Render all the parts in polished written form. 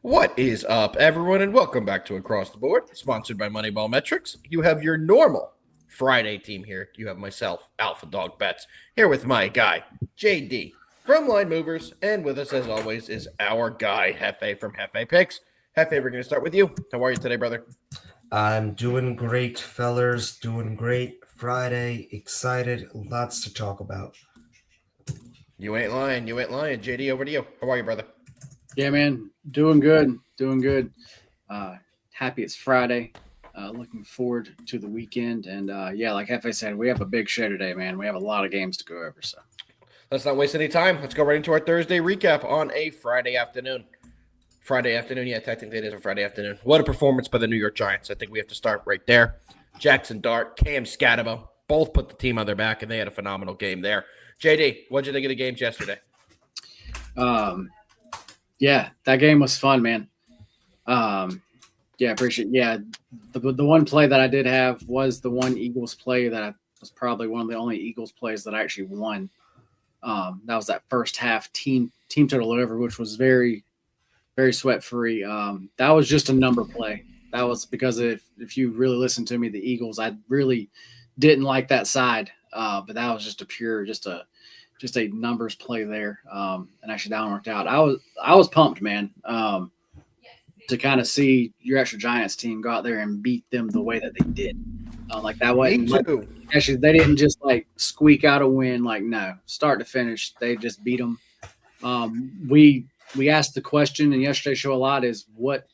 What is up, everyone, and welcome back to Across the Board, sponsored by Moneyball Metrics. You have your normal Friday team here. You have myself, AlphaDog Bets, here with my guy, JD, from Line Movers, and with us, as always, is our guy, Jefe, from Jefe Picks. Jefe, we're going to start with you. How are you today, brother? I'm doing great, fellers. Doing great. Friday, excited. Lots to talk about. You ain't lying. You ain't lying. JD, over to you. How are you, brother? Yeah, man. Doing good. Happy it's Friday. Looking forward to the weekend. And like Jefe said, we have a big show today, man. We have a lot of games to go over. So let's not waste any time. Let's go right into our Thursday recap on a Friday afternoon. Yeah, technically it is a Friday afternoon. What a performance by the New York Giants. I think we have to start right there. Jackson Dart, Cam Scatabo, both put the team on their back, and they had a phenomenal game there. JD, what did you think of the games yesterday? Yeah, that game was fun, man. Appreciate it. Yeah, the one play that I did have was the one Eagles play that was probably one of the only Eagles plays that I actually won. That was that first half team total over, which was very, very sweat-free. That was just a number play. That was because if you really listen to me, the Eagles, I really didn't like that side, but that was just a numbers play there, and actually that one worked out. I was pumped, man, to kind of see your extra Giants team go out there and beat them the way that they did. Like that wasn't Me too. Actually, they didn't just like squeak out a win. Like no, start to finish, they just beat them. We asked the question, and yesterday's show a lot is what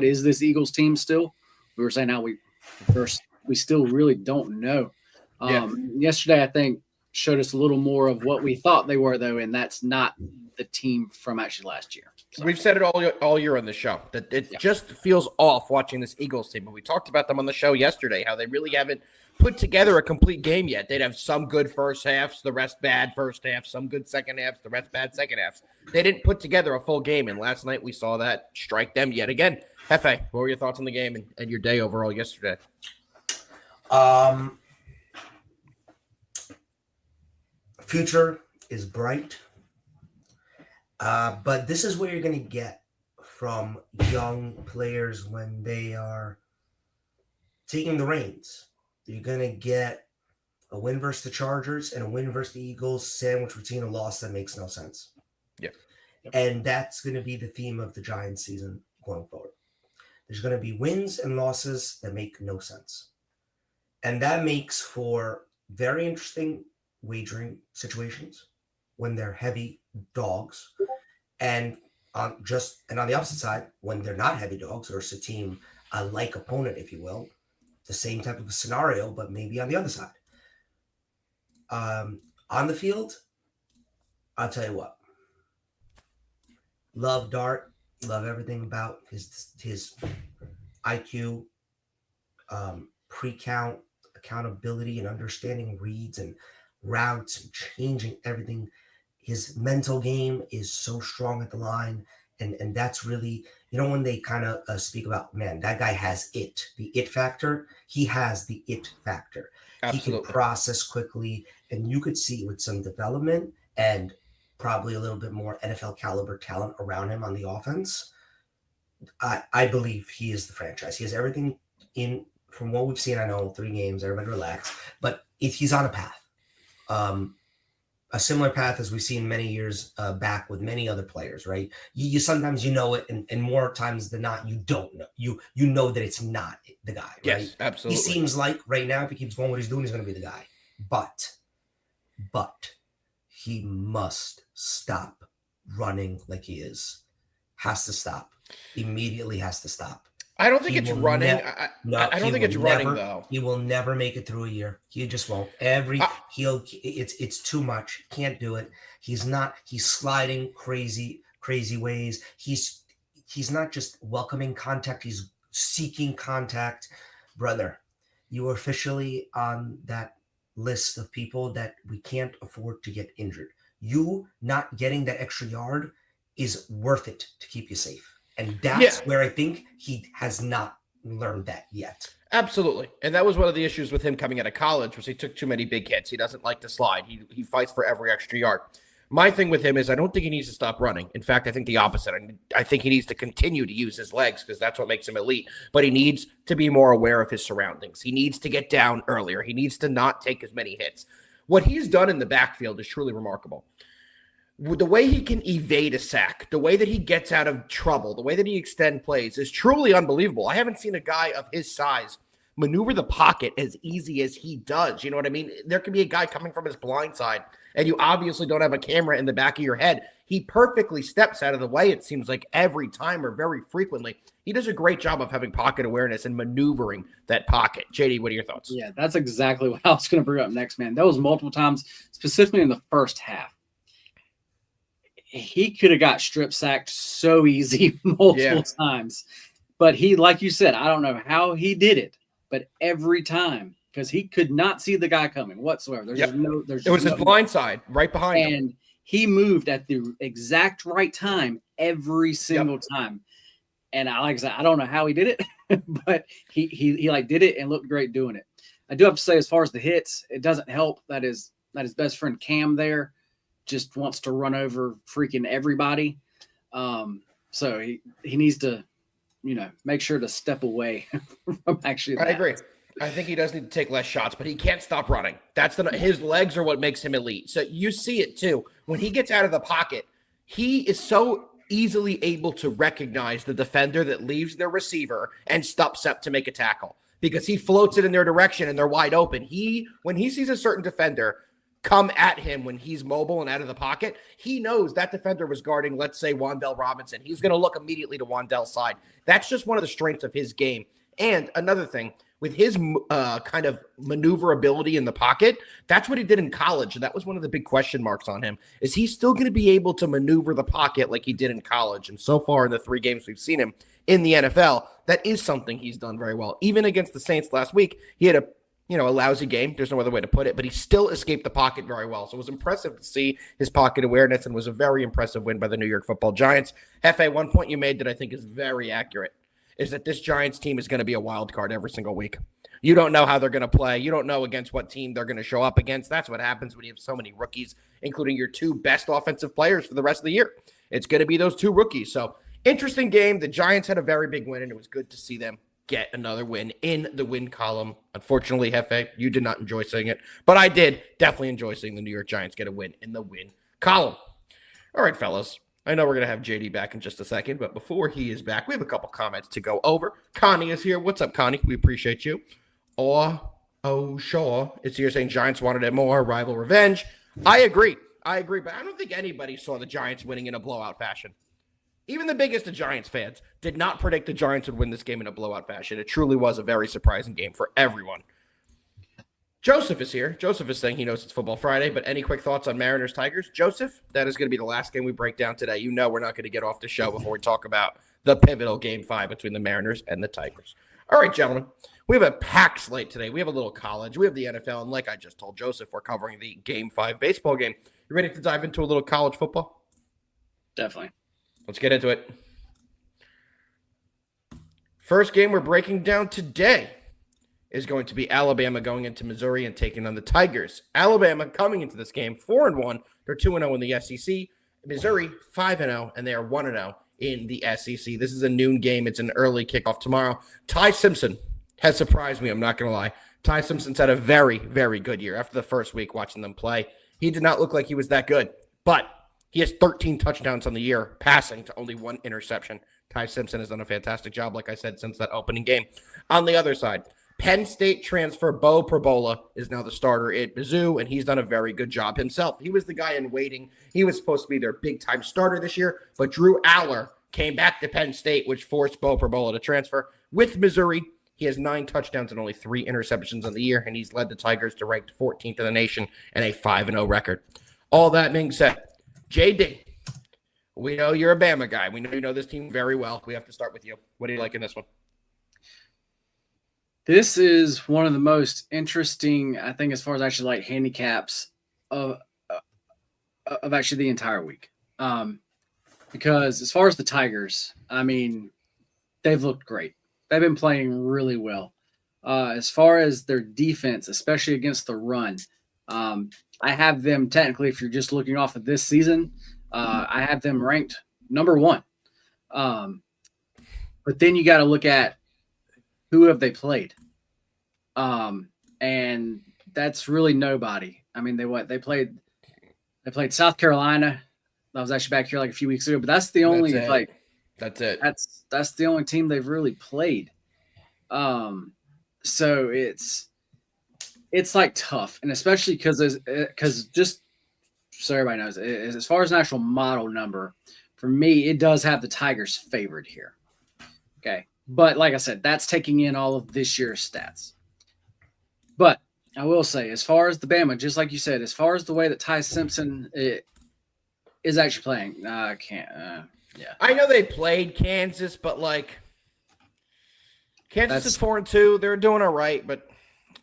is this Eagles team still? We were saying how we still really don't know. Yesterday, I think, showed us a little more of what we thought they were, though, and that's not the team from actually last year. So. We've said it all year on the show that it just feels off watching this Eagles team. But we talked about them on the show yesterday, how they really haven't put together a complete game yet. They'd have some good first halves, the rest bad first half, some good second halves, the rest bad second halves. They didn't put together a full game, and last night we saw that strike them yet again. Jefe, what were your thoughts on the game and your day overall yesterday? Future is bright, but this is where you're going to get from young players when they are taking the reins. You're going to get a win versus the Chargers and a win versus the Eagles, sandwich between a loss that makes no sense. Yeah. And that's going to be the theme of the Giants season going forward. There's going to be wins and losses that make no sense. And that makes for very interesting wagering situations when they're heavy dogs, and on the opposite side, when they're not heavy dogs or it's a team like opponent, if you will, the same type of a scenario, but maybe on the other side. On the field, I'll tell you what. Love Dart, love everything about his IQ, pre-count, accountability, and understanding reads and routes and changing everything. His mental game is so strong at the line, and that's really, when they kind of speak about, man, that guy has the it factor. He has the it factor. Absolutely. He can process quickly, and you could see with some development and probably a little bit more NFL caliber talent around him on the offense. I believe he is the franchise. He has everything in from what we've seen. I know 3 games, everybody relax, but he's on a path. A similar path as we've seen many years back with many other players, right? You sometimes it, and more times than not, you don't know. You know that it's not the guy, right? Yes, absolutely. He seems like right now, if he keeps going what he's doing, he's going to be the guy. But he must stop running like he is. Has to stop. Immediately has to stop. I don't think He it's will running. No, I he don't think will it's running never. though. He will never make it through a year. He just won't. It's too much. Can't do it. He's not. He's sliding crazy ways. He's not just welcoming contact. He's seeking contact, brother. You are officially on that list of people that we can't afford to get injured. You not getting that extra yard is worth it to keep you safe. And that's where I think he has not learned that yet. Absolutely. And that was one of the issues with him coming out of college was he took too many big hits. He doesn't like to slide. He fights for every extra yard. My thing with him is I don't think he needs to stop running. In fact, I think the opposite. I think he needs to continue to use his legs because that's what makes him elite. But he needs to be more aware of his surroundings. He needs to get down earlier. He needs to not take as many hits. What he's done in the backfield is truly remarkable. The way he can evade a sack, the way that he gets out of trouble, the way that he extends plays is truly unbelievable. I haven't seen a guy of his size maneuver the pocket as easy as he does. You know what I mean? There could be a guy coming from his blind side, and you obviously don't have a camera in the back of your head. He perfectly steps out of the way, it seems like, every time or very frequently. He does a great job of having pocket awareness and maneuvering that pocket. JD, what are your thoughts? Yeah, that's exactly what I was going to bring up next, man. That was multiple times, specifically in the first half. He could have got strip sacked so easy multiple times. But he, like you said, I don't know how he did it, but every time, because he could not see the guy coming whatsoever. It was his blind side right behind him. And he moved at the exact right time every single time. And like I said, I don't know how he did it, but he like did it and looked great doing it. I do have to say, as far as the hits, it doesn't help that his best friend Cam there just wants to run over freaking everybody. So he needs to, make sure to step away from actually that. I agree. I think he does need to take less shots, but he can't stop running. His legs are what makes him elite. So you see it too. When he gets out of the pocket, he is so easily able to recognize the defender that leaves their receiver and stops up to make a tackle because he floats it in their direction and they're wide open. When he sees a certain defender come at him when he's mobile and out of the pocket, he knows that defender was guarding, let's say, Wan'Dale Robinson. He's going to look immediately to Wan'Dale's side. That's just one of the strengths of his game. And another thing, with his kind of maneuverability in the pocket, that's what he did in college. And that was one of the big question marks on him. Is he still going to be able to maneuver the pocket like he did in college? And so far in the 3 games we've seen him in the NFL, that is something he's done very well. Even against the Saints last week, he had a lousy game. There's no other way to put it, but he still escaped the pocket very well. So it was impressive to see his pocket awareness and was a very impressive win by the New York Football Giants. Jefe, one point you made that I think is very accurate is that this Giants team is going to be a wild card every single week. You don't know how they're going to play. You don't know against what team they're going to show up against. That's what happens when you have so many rookies, including your 2 best offensive players for the rest of the year. It's going to be those 2 rookies. So interesting game. The Giants had a very big win, and it was good to see them get another win in the win column. Unfortunately, Jefe, you did not enjoy seeing it, but I did definitely enjoy seeing the New York Giants get a win in the win column. All right, fellas. I know we're going to have JD back in just a second, but before he is back, we have a couple comments to go over. Connie is here. What's up, Connie? We appreciate you. Shaw is here saying Giants wanted it more, rival revenge. I agree, but I don't think anybody saw the Giants winning in a blowout fashion. Even the biggest of Giants fans did not predict the Giants would win this game in a blowout fashion. It truly was a very surprising game for everyone. Joseph is here. Joseph is saying he knows it's Football Friday, but any quick thoughts on Mariners-Tigers? Joseph, that is going to be the last game we break down today. You know we're not going to get off the show before we talk about the pivotal Game 5 between the Mariners and the Tigers. All right, gentlemen, we have a packed slate today. We have a little college. We have the NFL, and like I just told Joseph, we're covering the Game 5 baseball game. You ready to dive into a little college football? Definitely. Let's get into it. First game we're breaking down today is going to be Alabama going into Missouri and taking on the Tigers. Alabama coming into this game 4-1. They're 2-0 in the SEC. Missouri 5-0, and they are 1-0 in the SEC. This is a noon game. It's an early kickoff tomorrow. Ty Simpson has surprised me. I'm not going to lie. Ty Simpson's had a very, very good year. After the first week watching them play, he did not look like he was that good, but he has 13 touchdowns on the year, passing to only 1 interception. Ty Simpson has done a fantastic job, like I said, since that opening game. On the other side, Penn State transfer Bo Perbola is now the starter at Mizzou, and he's done a very good job himself. He was the guy in waiting. He was supposed to be their big-time starter this year, but Drew Aller came back to Penn State, which forced Bo Perbola to transfer. With Missouri, he has 9 touchdowns and only 3 interceptions on the year, and he's led the Tigers to ranked 14th in the nation and a 5-0 record. All that being said, JD, we know you're a Bama guy. We know you know this team very well. We have to start with you. What do you like in this one? This is one of the most interesting, I think, as far as actually like handicaps of actually the entire week. Because as far as the Tigers, I mean, they've looked great. They've been playing really well. As far as their defense, especially against the run, I have them technically, if you're just looking off of this season, I have them ranked number 1. But then you got to look at who have they played? And that's really nobody. I mean, they played South Carolina. That was actually back here like a few weeks ago, but that's the only that's it. That's the only team they've really played. So it's like tough, and especially because just so everybody knows, as far as an actual model number, for me, it does have the Tigers favored here. Okay. But like I said, that's taking in all of this year's stats. But I will say, as far as the Bama, just like you said, as far as the way that Ty Simpson is actually playing, I can't. Yeah. I know they played Kansas, but like Kansas is 4-2. They're doing all right, but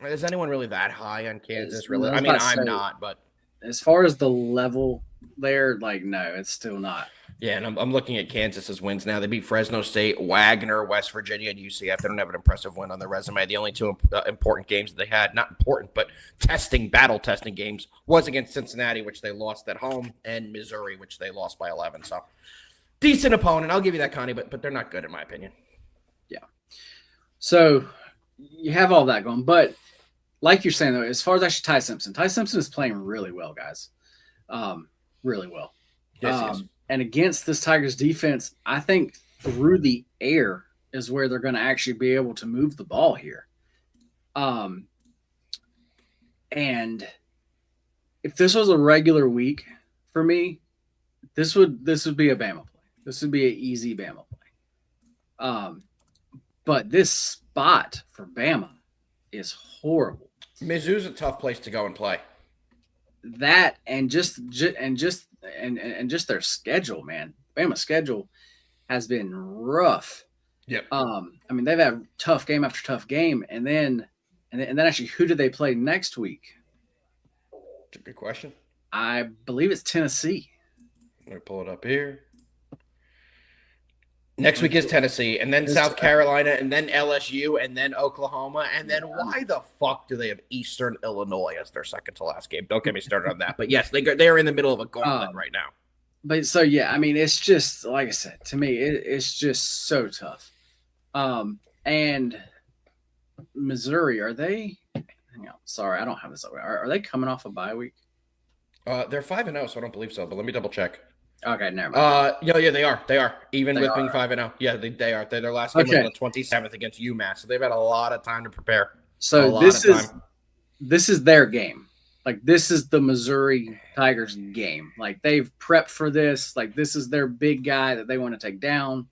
is anyone really that high on Kansas? Really? I mean, I'm not, but as far as the level there, like, no, it's still not. Yeah, and I'm looking at Kansas's wins now. They beat Fresno State, Wagner, West Virginia, and UCF. They don't have an impressive win on their resume. The only 2 important games that they had, not important, but battle testing games, was against Cincinnati, which they lost at home, and Missouri, which they lost by 11. So, decent opponent. I'll give you that, Connie, but they're not good in my opinion. Yeah. So, you have all that going. But, like you're saying, though, as far as actually Ty Simpson is playing really well, guys. Really well. Yes, he is. And against this Tigers defense, I think through the air is where they're going to actually be able to move the ball here. And if this was a regular week for me, this would be a Bama play. This would be an easy Bama play. But this spot for Bama is horrible. Mizzou's a tough place to go and play. That and just their schedule, man. Bama's schedule has been rough. Yep. I mean, they've had tough game after tough game, and then actually, who do they play next week? That's a good question. I believe it's Tennessee. Let me pull it up here. Next week is Tennessee, and then South Carolina, and then LSU, and then Oklahoma, and then why the fuck do they have Eastern Illinois as their second to last game? Don't get me started on that. But yes, they're in the middle of a gauntlet right now. But so yeah, I mean, it's just like I said, to me, it's just so tough. And Missouri, are they? Hang on, sorry, I don't have this over. Are they coming off a bye week? They're 5-0, so I don't believe so. But let me double check. Okay, never mind. Yeah, they are. They are. Even with being 5-0. Yeah, they are. Their last game was on the 27th against UMass, so they've had a lot of time to prepare. So this is their game. Like, this is the Missouri Tigers game. Like, they've prepped for this. Like, this is their big guy that they want to take down.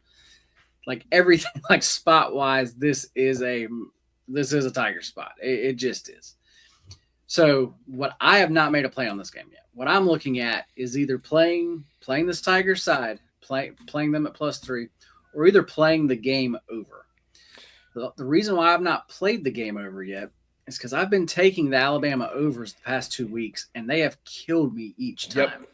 Like, everything, like, spot-wise, this is a Tiger spot. It just is. So, what I have not made a play on this game yet. What I'm looking at is either playing this Tigers side, playing them at +3, or either playing the game over. The reason why I've not played the game over yet is because I've been taking the Alabama overs the past 2 weeks, and they have killed me each time. Yep.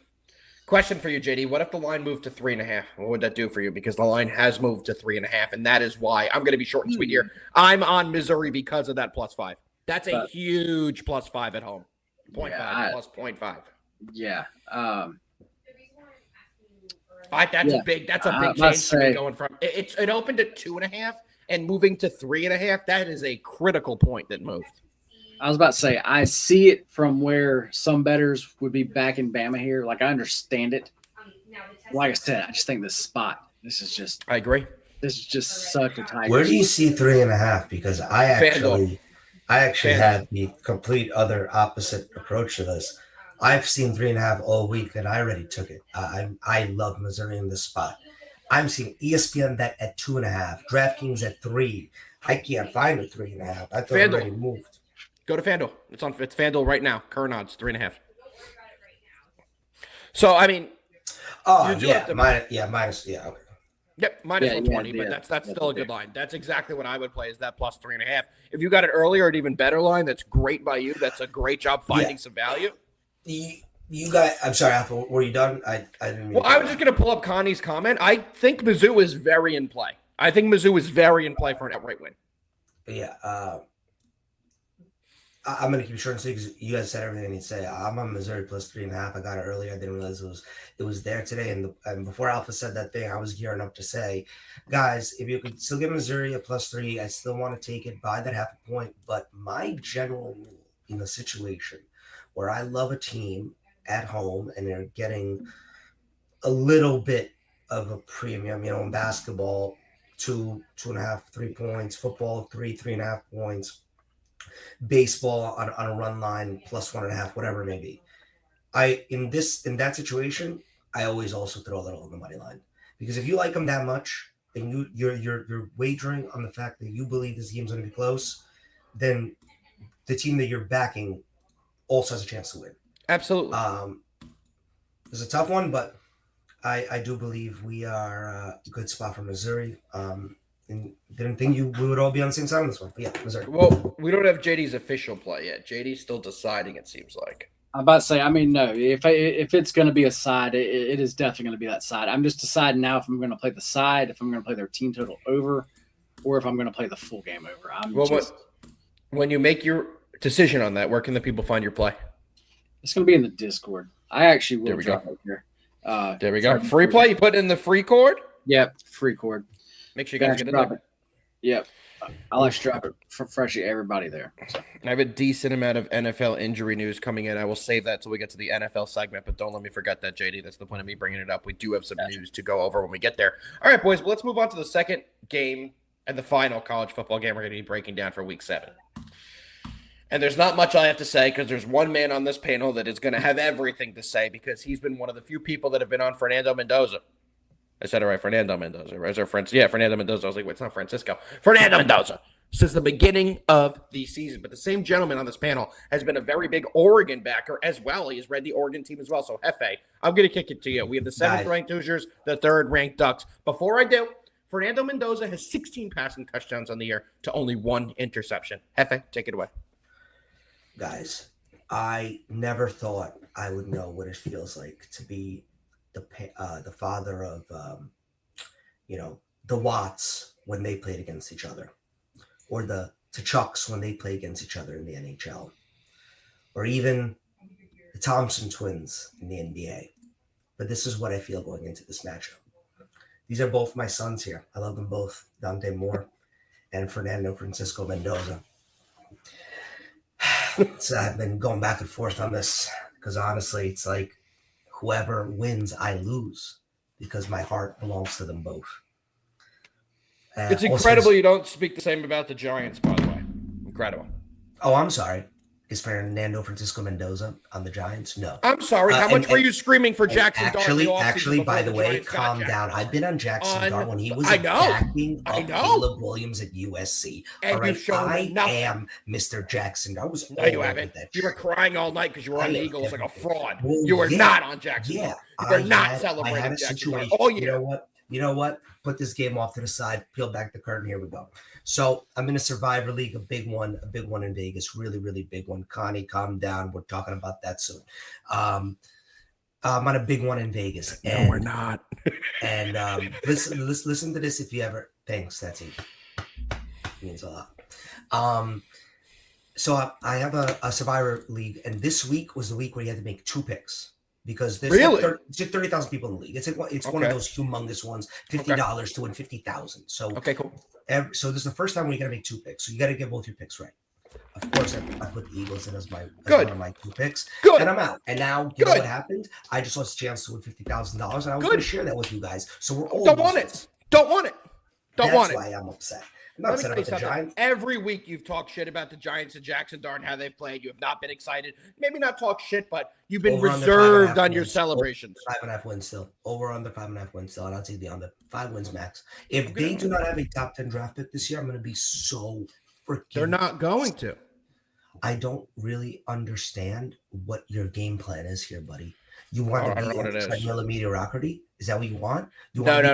Question for you, JD. What if the line moved to 3.5? What would that do for you? Because the line has moved to 3.5, and that is why I'm going to be short and sweet here. I'm on Missouri because of that +5. That's a huge +5 at home. 0.5 plus 0.5. Yeah. That's a big change to be going from. It opened at 2.5 and moving to 3.5. That is a critical point that moved. I was about to say, I see it from where some bettors would be back in Bama here. Like, I understand it. Like I said, I just think this spot, I agree. This is just such a tight. Where do you see 3.5? Because I actually had the complete other opposite approach to this. I've seen 3.5 all week, and I already took it. I love Missouri in this spot. I'm seeing ESPN bet at 2.5, DraftKings at 3. I can't find a 3.5. I thought it already moved. Go to FanDuel. It's FanDuel right now. Current odds 3.5. So I mean, minus. Yeah, okay. Yep, minus 120, but that's still a good line. That's exactly what I would play, is that plus 3.5. If you got it earlier, an even better line. That's great by you. That's a great job finding some value. You got. I'm sorry, Alpha. Were you done? I didn't. Well, I was just going to pull up Connie's comment. I think Mizzou is very in play. I think Mizzou is very in play for an outright win. Yeah. I'm going to keep it short and sweet because you guys said everything I need to say. I'm on Missouri plus 3.5. I got it earlier. I didn't realize it was there today. And before Alpha said that thing, I was gearing up to say, guys, if you could still give Missouri a plus 3, I still want to take it by that half a point. But my general rule in a situation where I love a team at home and they're getting a little bit of a premium, in basketball, 2.5, 3 points, football, 3.5 points, baseball on a run line plus 1.5, whatever it may be. In that situation, I always also throw a little on the money line, because if you like them that much and you're wagering on the fact that you believe this game's going to be close, then the team that you're backing also has a chance to win. Absolutely. It's a tough one, but I do believe we are a good spot for Missouri. And didn't think we would all be on the same side on this one. But yeah, Missouri. Well, we don't have JD's official play yet. JD's still deciding, it seems like. I'm about to say, no. If it's going to be a side, it is definitely going to be that side. I'm just deciding now if I'm going to play the side, if I'm going to play their team total over, or if I'm going to play the full game over. When you make your decision on that, where can the people find your play? It's going to be in the Discord. I actually will drop it here. There we go. Free play? You put in the free cord? Yep, free cord. Make sure you guys get in there. Yep. I'll actually drop it for freshly everybody there. So. I have a decent amount of NFL injury news coming in. I will save that till we get to the NFL segment, but don't let me forget that, JD. That's the point of me bringing it up. We do have some news to go over when we get there. All right, boys, well, let's move on to the second game and the final college football game we're going to be breaking down for Week 7. And there's not much I have to say because there's one man on this panel that is going to have everything to say because he's been one of the few people that have been on Fernando Mendoza. I said it right, Fernando Mendoza. Right? Fernando Mendoza. I was like, wait, it's not Francisco. Fernando Mendoza. Since the beginning of the season. But the same gentleman on this panel has been a very big Oregon backer as well. He has read the Oregon team as well. So, Jefe, I'm going to kick it to you. We have the 7th-ranked Hoosiers, the 3rd-ranked Ducks. Before I do, Fernando Mendoza has 16 passing touchdowns on the year to only 1 interception. Jefe, take it away. Guys, I never thought I would know what it feels like to be the father of, the Watts when they played against each other, or the T'Chucks when they play against each other in the NHL, or even the Thompson twins in the NBA. But this is what I feel going into this matchup. These are both my sons here. I love them both, Dante Moore and Fernando Francisco Mendoza. So I've been going back and forth on this because honestly, it's like whoever wins, I lose because my heart belongs to them both. It's incredible you don't speak the same about the Giants, by the way. Incredible. Oh, I'm sorry. Is Fernando Francisco Mendoza on the Giants? No. I'm sorry. How much were you screaming for Jackson Dart? Actually, by the way, calm down. I've been on Jackson Dart when he was backing up Caleb Williams at USC. And all right, I am Mr. Jackson Dart. No, you haven't. You were crying all night because you were on the Eagles like a fraud. Well, you were not on Jackson Dart. You were not celebrating Jackson Dart all year. You know what? Put this game off to the side. Peel back the curtain. Here we go. So I'm in a Survivor League, a big one in Vegas, really, really big one. Connie, calm down. We're talking about that soon. I'm on a big one in Vegas. No, we're not. And listen to this if you ever. Thanks. That's it. Means a lot. So I have a Survivor League, and this week was the week where you had to make 2 picks. Because there's 30,000 people in the league. It's one of those humongous ones. $50 to win 50,000. So okay, cool. So this is the first time where you got to make 2 picks. So you got to get both your picks right. Of course, I put the Eagles in as one of my 2 picks. Good. And I'm out. And now you know what happened? I just lost a chance to win $50,000, and I was going to share that with you guys. So we're all Don't want it. That's why I'm upset. I'm not Let me upset tell you about the something. Giants. Every week you've talked shit about the Giants and Jackson Dart and how they've played. You have not been excited. Maybe not talk shit, but you've been Over under reserved 5.5 on your wins. celebrations. 5.5 wins still. Over under 5.5 wins still. And I'll take the under 5 wins max. If Okay. they do not have a top 10 draft pick this year, I'm going to be so freaking. They're not going to. I don't really understand what your game plan is here, buddy. You want to be on a treadmill of mediocrity? Is that what you want? No. Let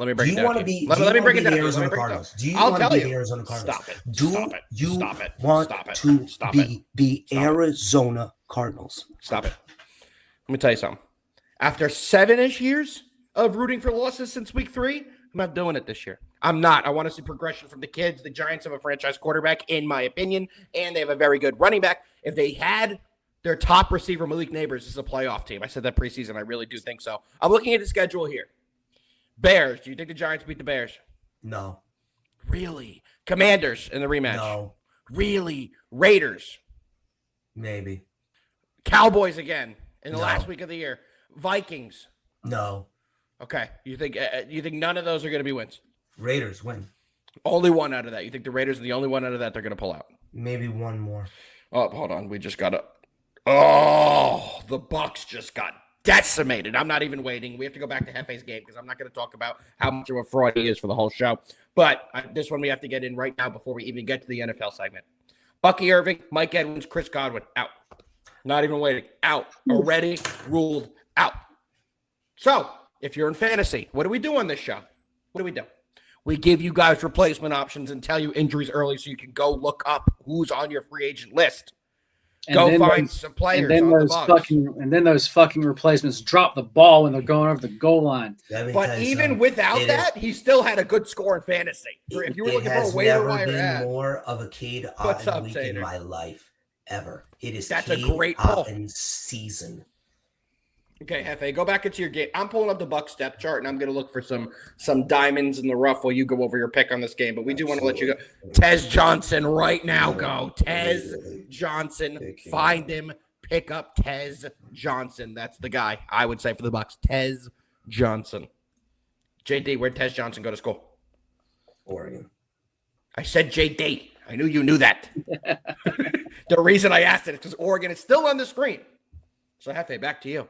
me break it down. Let me break it down. Arizona Cardinals. Do you want to be the Arizona Cardinals? Stop it. Do Stop it. you Stop it. want Stop it. to Stop be the Stop it. Arizona Cardinals? Stop it. Let me tell you something. After 7-ish years of rooting for losses since week 3, I'm not doing it this year. I'm not. I want to see progression from the kids. The Giants have a franchise quarterback, in my opinion, and they have a very good running back. If they had their top receiver, Malik Neighbors, is a playoff team. I said that preseason. I really do think so. I'm looking at the schedule here. Bears. Do you think the Giants beat the Bears? No. Really? Commanders in the rematch? No. Really? Raiders? Maybe. Cowboys again in the last week of the year? Vikings? No. Okay. You think none of those are going to be wins? Raiders win. Only one out of that. You think the Raiders are the only one out of that they're going to pull out? Maybe one more. Oh, hold on. We just got to. Oh, the Bucs just got decimated. I'm not even waiting. We have to go back to Jefe's game because I'm not going to talk about how much of a fraud he is for the whole show. But this one we have to get in right now before we even get to the NFL segment. Bucky Irving, Mike Edmonds, Chris Godwin, out. Not even waiting. Out. Already ruled out. So, if you're in fantasy, what do we do on this show? What do? We give you guys replacement options and tell you injuries early so you can go look up who's on your free agent list. Go find some players on the Bucs. And then those fucking replacements drop the ball when they're going over the goal line. But even without that, he still had a good score in fantasy. If you were looking for a waiver wire ad, more of a Cade Otton week in my life ever. That's a great pull. Season. Okay, Jefe, go back into your game. I'm pulling up the Bucs depth chart, and I'm going to look for some diamonds in the rough while you go over your pick on this game. But we do want to let you go. Tez Johnson right now, go. Tez Johnson, find him, pick up Tez Johnson. That's the guy, I would say, for the Bucs. Tez Johnson. JD, where'd Tez Johnson go to school? Oregon. I said JD. I knew you knew that. The reason I asked it is because Oregon is still on the screen. So, Jefe, back to you.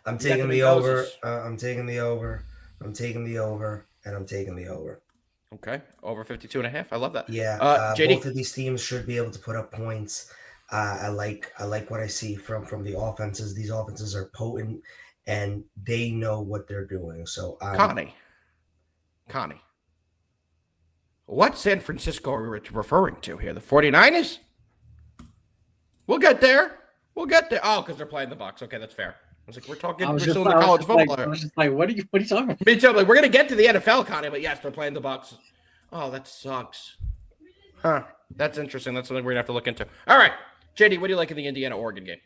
I'm taking the over. I'm taking the over. I'm taking the over. And I'm taking the over. Okay. Over 52.5. I love that. Yeah. JD? Both of these teams should be able to put up points. I like what I see from the offenses. These offenses are potent and they know what they're doing. So Connie. What San Francisco are we referring to here? The 49ers? We'll get there. Oh, because they're playing the Bucs. Okay, that's fair. I was like, we're still in the college football. I was just like, what are you talking about? Me too. Like, we're gonna get to the NFL, Connie, but yes, they're playing the Bucs. Oh, that sucks. Huh. That's interesting. That's something we're gonna have to look into. All right, JD, what do you like in the Indiana-Oregon game?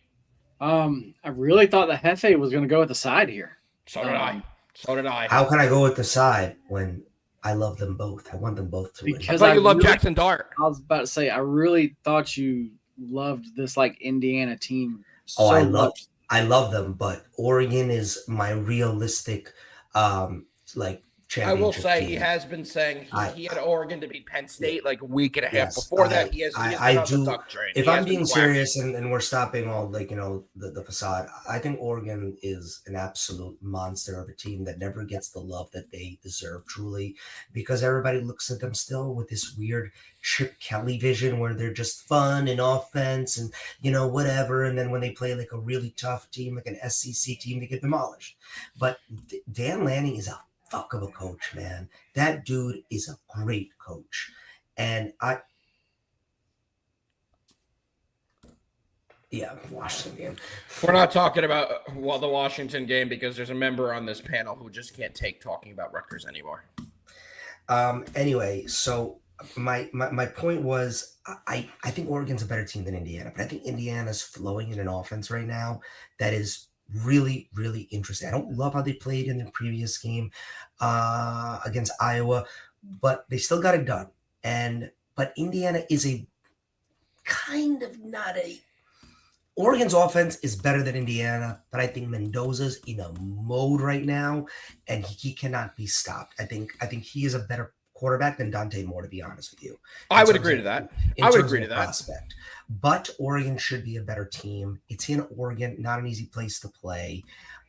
I really thought that Jefe was gonna go with the side here. So did I. How can I go with the side when I love them both? I want them both to win. Because you love Jackson Dart. I was about to say, I really thought you loved this Indiana team. I love them, but Oregon is my realistic championship I will say team. he has been saying he had Oregon to beat Penn State like a week and a half Yes, before that. He has been on the duck train. If I'm being serious and we're stopping all the facade, I think Oregon is an absolute monster of a team that never gets the love that they deserve, truly, because everybody looks at them still with this weird Chip Kelly vision where they're just fun and offense and whatever, and then when they play like a really tough team like an SEC team, they get demolished. But Dan Lanning is a fuck of a coach, man. That dude is a great coach. And Washington game. We're not talking about the Washington game because there's a member on this panel who just can't take talking about Rutgers anymore. Anyway, so my point was I think Oregon's a better team than Indiana, but I think Indiana's flowing in an offense right now that is really, really interesting. I don't love how they played in the previous game against Iowa, but they still got it done. But Indiana is a kind of not a Oregon's offense is better than Indiana, but I think Mendoza's in a mode right now, and he cannot be stopped. I think he is a better quarterback than Dante Moore, to be honest with you. I would agree to that. I would agree to that. Prospect. But Oregon should be a better team. It's in Oregon, not an easy place to play.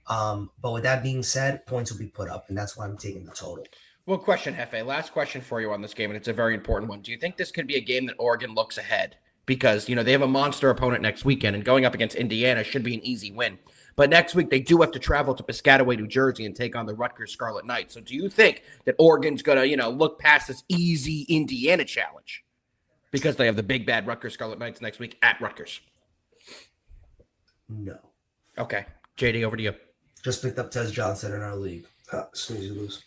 But with that being said, points will be put up, and that's why I'm taking the total. Well, question, Jefe. Last question for you on this game, and it's a very important one. Do you think this could be a game that Oregon looks ahead? Because, they have a monster opponent next weekend, and going up against Indiana should be an easy win. But next week, they do have to travel to Piscataway, New Jersey, and take on the Rutgers Scarlet Knights. So do you think that Oregon's going to, look past this easy Indiana challenge? Because they have the big, bad Rutgers Scarlet Knights next week at Rutgers. No. Okay. JD, over to you. Just picked up Tez Johnson in our league. Snooze, you lose.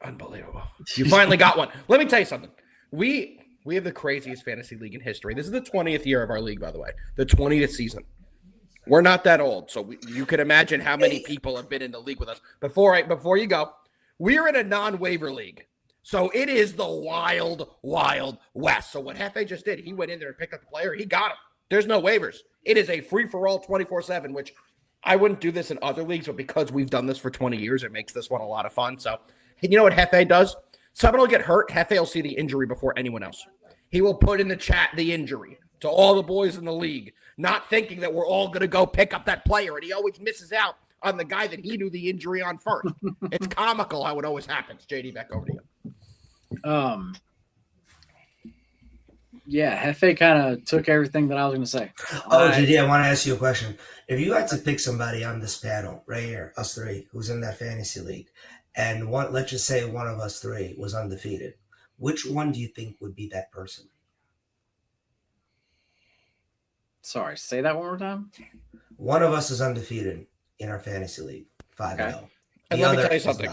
Unbelievable. You finally got one. Let me tell you something. We have the craziest fantasy league in history. This is the 20th year of our league, by the way. The 20th season. We're not that old, so you can imagine how many people have been in the league with us. Before you go, we're in a non-waiver league. So it is the wild, wild west. So what Jefe just did, he went in there and picked up the player. He got him. There's no waivers. It is a free-for-all 24/7, which I wouldn't do this in other leagues, but because we've done this for 20 years, it makes this one a lot of fun. So you know what Jefe does? Someone will get hurt. Jefe will see the injury before anyone else. He will put in the chat the injury to all the boys in the league, not thinking that we're all going to go pick up that player, and he always misses out on the guy that he knew the injury on first. It's comical how it always happens. JD, back over to you. Yeah, Jefe kind of took everything that I was going to say. Oh, JD, I want to ask you a question. If you had to pick somebody on this panel right here, us three, who's in that fantasy league, and let's just say one of us three was undefeated, which one do you think would be that person? Sorry, say that one more time. One of us is undefeated in our fantasy league, 5-0. Okay. And let me tell you something.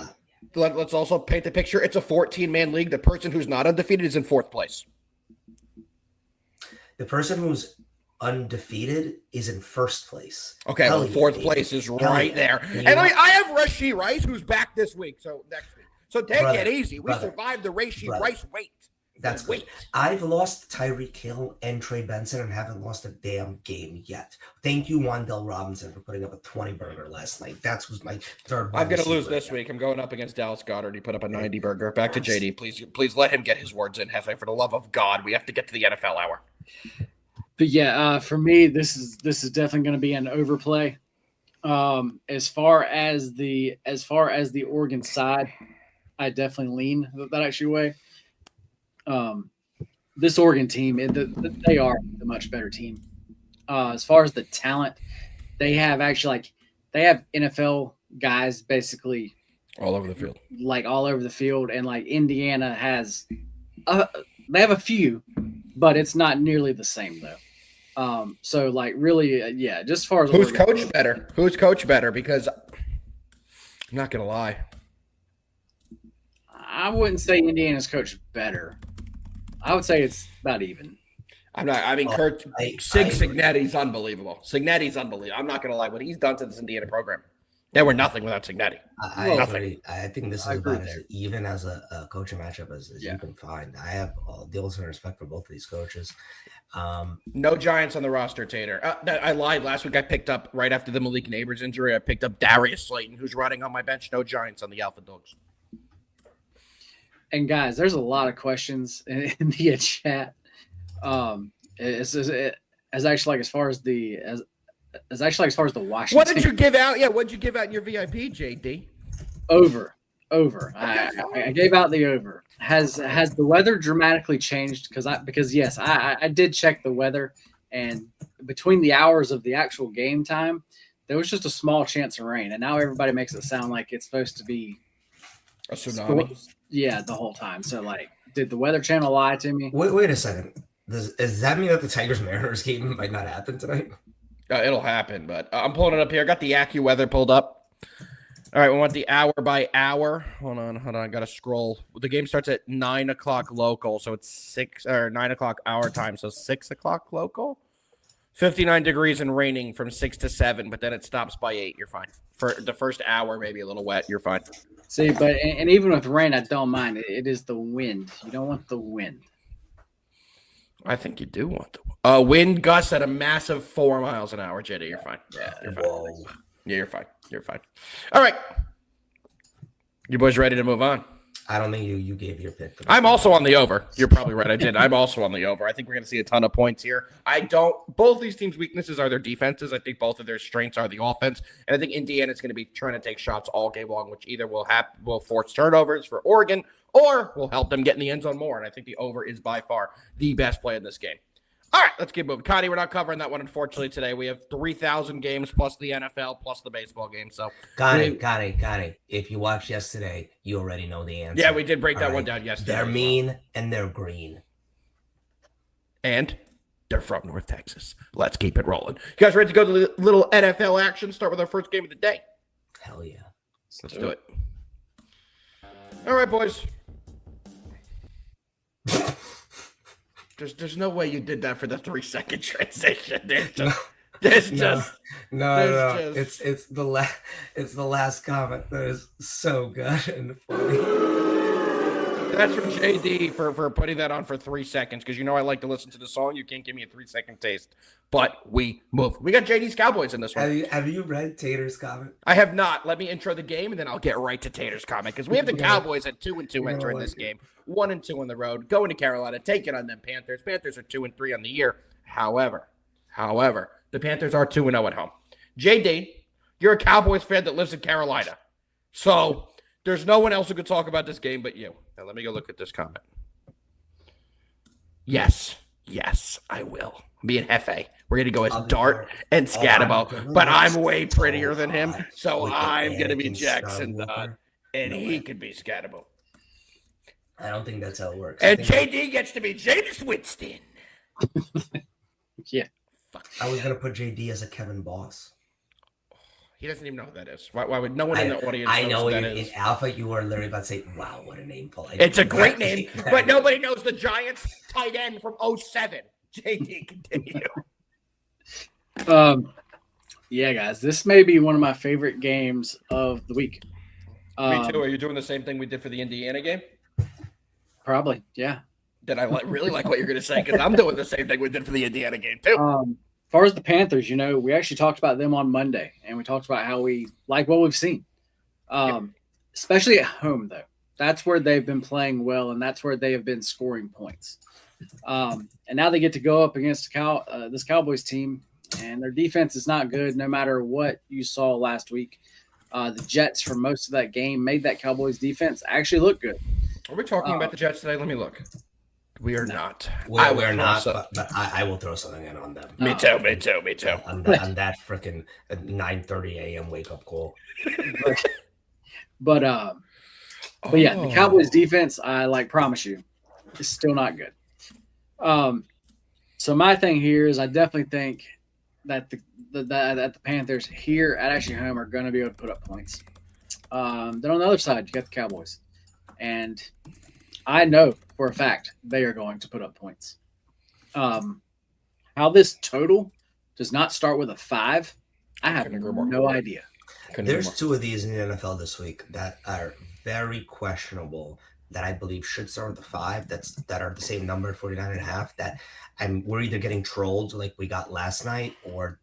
Let's also paint the picture. It's a 14-man league. The person who's not undefeated is in fourth place. The person who's undefeated is in first place. Okay, well, fourth place is right there. And I have Rashee Rice, who's back this week. So next week. So take it easy. We survived the Rashee Rice wait. That's good. I've lost Tyreek Hill and Trey Benson and haven't lost a damn game yet. Thank you, Wan'Dale Robinson, for putting up a 20-burger last night. That was my third. I'm going to lose this week. I'm going up against Dallas Goedert. He put up a 90-burger. Back to JD. Please let him get his words in, Jefe. For the love of God, we have to get to the NFL hour. But yeah, for me, this is definitely going to be an overplay. As far as the Oregon side, I definitely lean that actually way. This Oregon team, they are a much better team. As far as the talent, they have NFL guys basically all over the field, and like Indiana has, they have a few, but it's not nearly the same though. So like really, yeah. Just as far as who's coach better? Who's coach better? Because I'm not gonna lie, I wouldn't say Indiana's coach better. I would say it's about even. Cignetti's unbelievable. Cignetti's unbelievable. I'm not going to lie. What he's done to this Indiana program, they were nothing without Cignetti. I think this is about as even as a coaching matchup as you can find. I have the ultimate respect for both of these coaches. No Giants on the roster, Tater. I lied. Last week I picked up, right after the Malik Neighbors injury, I picked up Darius Slayton, who's running on my bench. No Giants on the AlphaDogs. And guys, there's a lot of questions in the chat. As actually like as far as the Washington. What did you give out? Yeah, what did you give out in your VIP, JD? Over. I gave out the over. Has the weather dramatically changed? Because yes, I did check the weather, and between the hours of the actual game time, there was just a small chance of rain, and now everybody makes it sound like it's supposed to be a tsunami. Yeah, the whole time. So, like, did the Weather Channel lie to me? Wait a second. Does that mean that the Tigers-Mariners game might not happen tonight? It'll happen, but I'm pulling it up here. I got the AccuWeather pulled up. All right, we want the hour by hour. Hold on. I got to scroll. The game starts at 9 o'clock local, so it's 9 o'clock our time, so 6 o'clock local. 59 degrees and raining from 6 to 7, but then it stops by 8. You're fine. For the first hour, maybe a little wet. You're fine. See, but even with rain, I don't mind. It is the wind. You don't want the wind. I think you do want to. Wind gusts at a massive 4 miles an hour, JD. You're fine. Yeah, you're fine. Whoa. Yeah, you're fine. You're fine. All right. You boys ready to move on? I don't think you gave your pick. For I'm also on the over. You're probably right. I did. I'm also on the over. I think we're going to see a ton of points here. Both these teams' weaknesses are their defenses. I think both of their strengths are the offense. And I think Indiana's going to be trying to take shots all game long, which either will force turnovers for Oregon or will help them get in the end zone more. And I think the over is by far the best play in this game. All right, let's keep moving. Connie, we're not covering that one, unfortunately, today. We have 3,000 games plus the NFL plus the baseball game. So, got it. If you watched yesterday, you already know the answer. Yeah, we did break that one down yesterday. They're mean and they're green. And they're from North Texas. Let's keep it rolling. You guys ready to go to the little NFL action? Start with our first game of the day. Hell yeah. Let's do it. All right, boys. There's no way you did that for the 3-second transition. It's the last comment that is so good and funny. That's from JD for putting that on for 3 seconds because I like to listen to the song. You can't give me a 3-second taste, but we move. We got JD's Cowboys in this one. Have you read Tater's comment? I have not. Let me intro the game and then I'll get right to Tater's comment because we have the Cowboys at 2-2 entering this game, 1-2 on the road, going to Carolina, taking on them Panthers. Panthers are 2-3 on the year. However, the Panthers are 2-0 at home. JD, you're a Cowboys fan that lives in Carolina, so there's no one else who could talk about this game but you. Now, let me go look at this comment. Yes, I will. Me and Jefe, we're going to go as Dart and Scatabo, but I'm way prettier than him, so I'm going to be Jackson Dodd, and he could be Scatabo. I don't think that's how it works. And JD gets to be Jameis Winston. Yeah. I was going to put JD as a Kevin Boss. He doesn't even know who that is. Why would no one in the audience I know who that in is? Alpha, you are literally about to say, wow, what a name, Paul. It's a great name, but nobody knows the Giants tight end from 07. JD, continue. Yeah, guys, this may be one of my favorite games of the week. Me too. Are you doing the same thing we did for the Indiana game? Probably, yeah. Then I really like what you're going to say because I'm doing the same thing we did for the Indiana game too. As far as the Panthers, we actually talked about them on Monday, and we talked about how we like what we've seen, especially at home, though. That's where they've been playing well, and that's where they have been scoring points. And now they get to go up against this Cowboys team, and their defense is not good no matter what you saw last week. The Jets, for most of that game, made that Cowboys defense actually look good. Are we talking about the Jets today? Let me look. We are not. We're not, but I will throw something in on them. Me too. On that freaking 9:30 a.m. wake-up call. But yeah, the Cowboys defense, I promise you, is still not good. So my thing here is I definitely think that the Panthers here at actually home are going to be able to put up points. Then on the other side, you got the Cowboys. And I know for a fact they are going to put up points. How this total does not start with a 5, I have no idea. There's 2 of these in the NFL this week that are very questionable that I believe should start with a 5 that are the same number, 49.5, that we're either getting trolled like we got last night or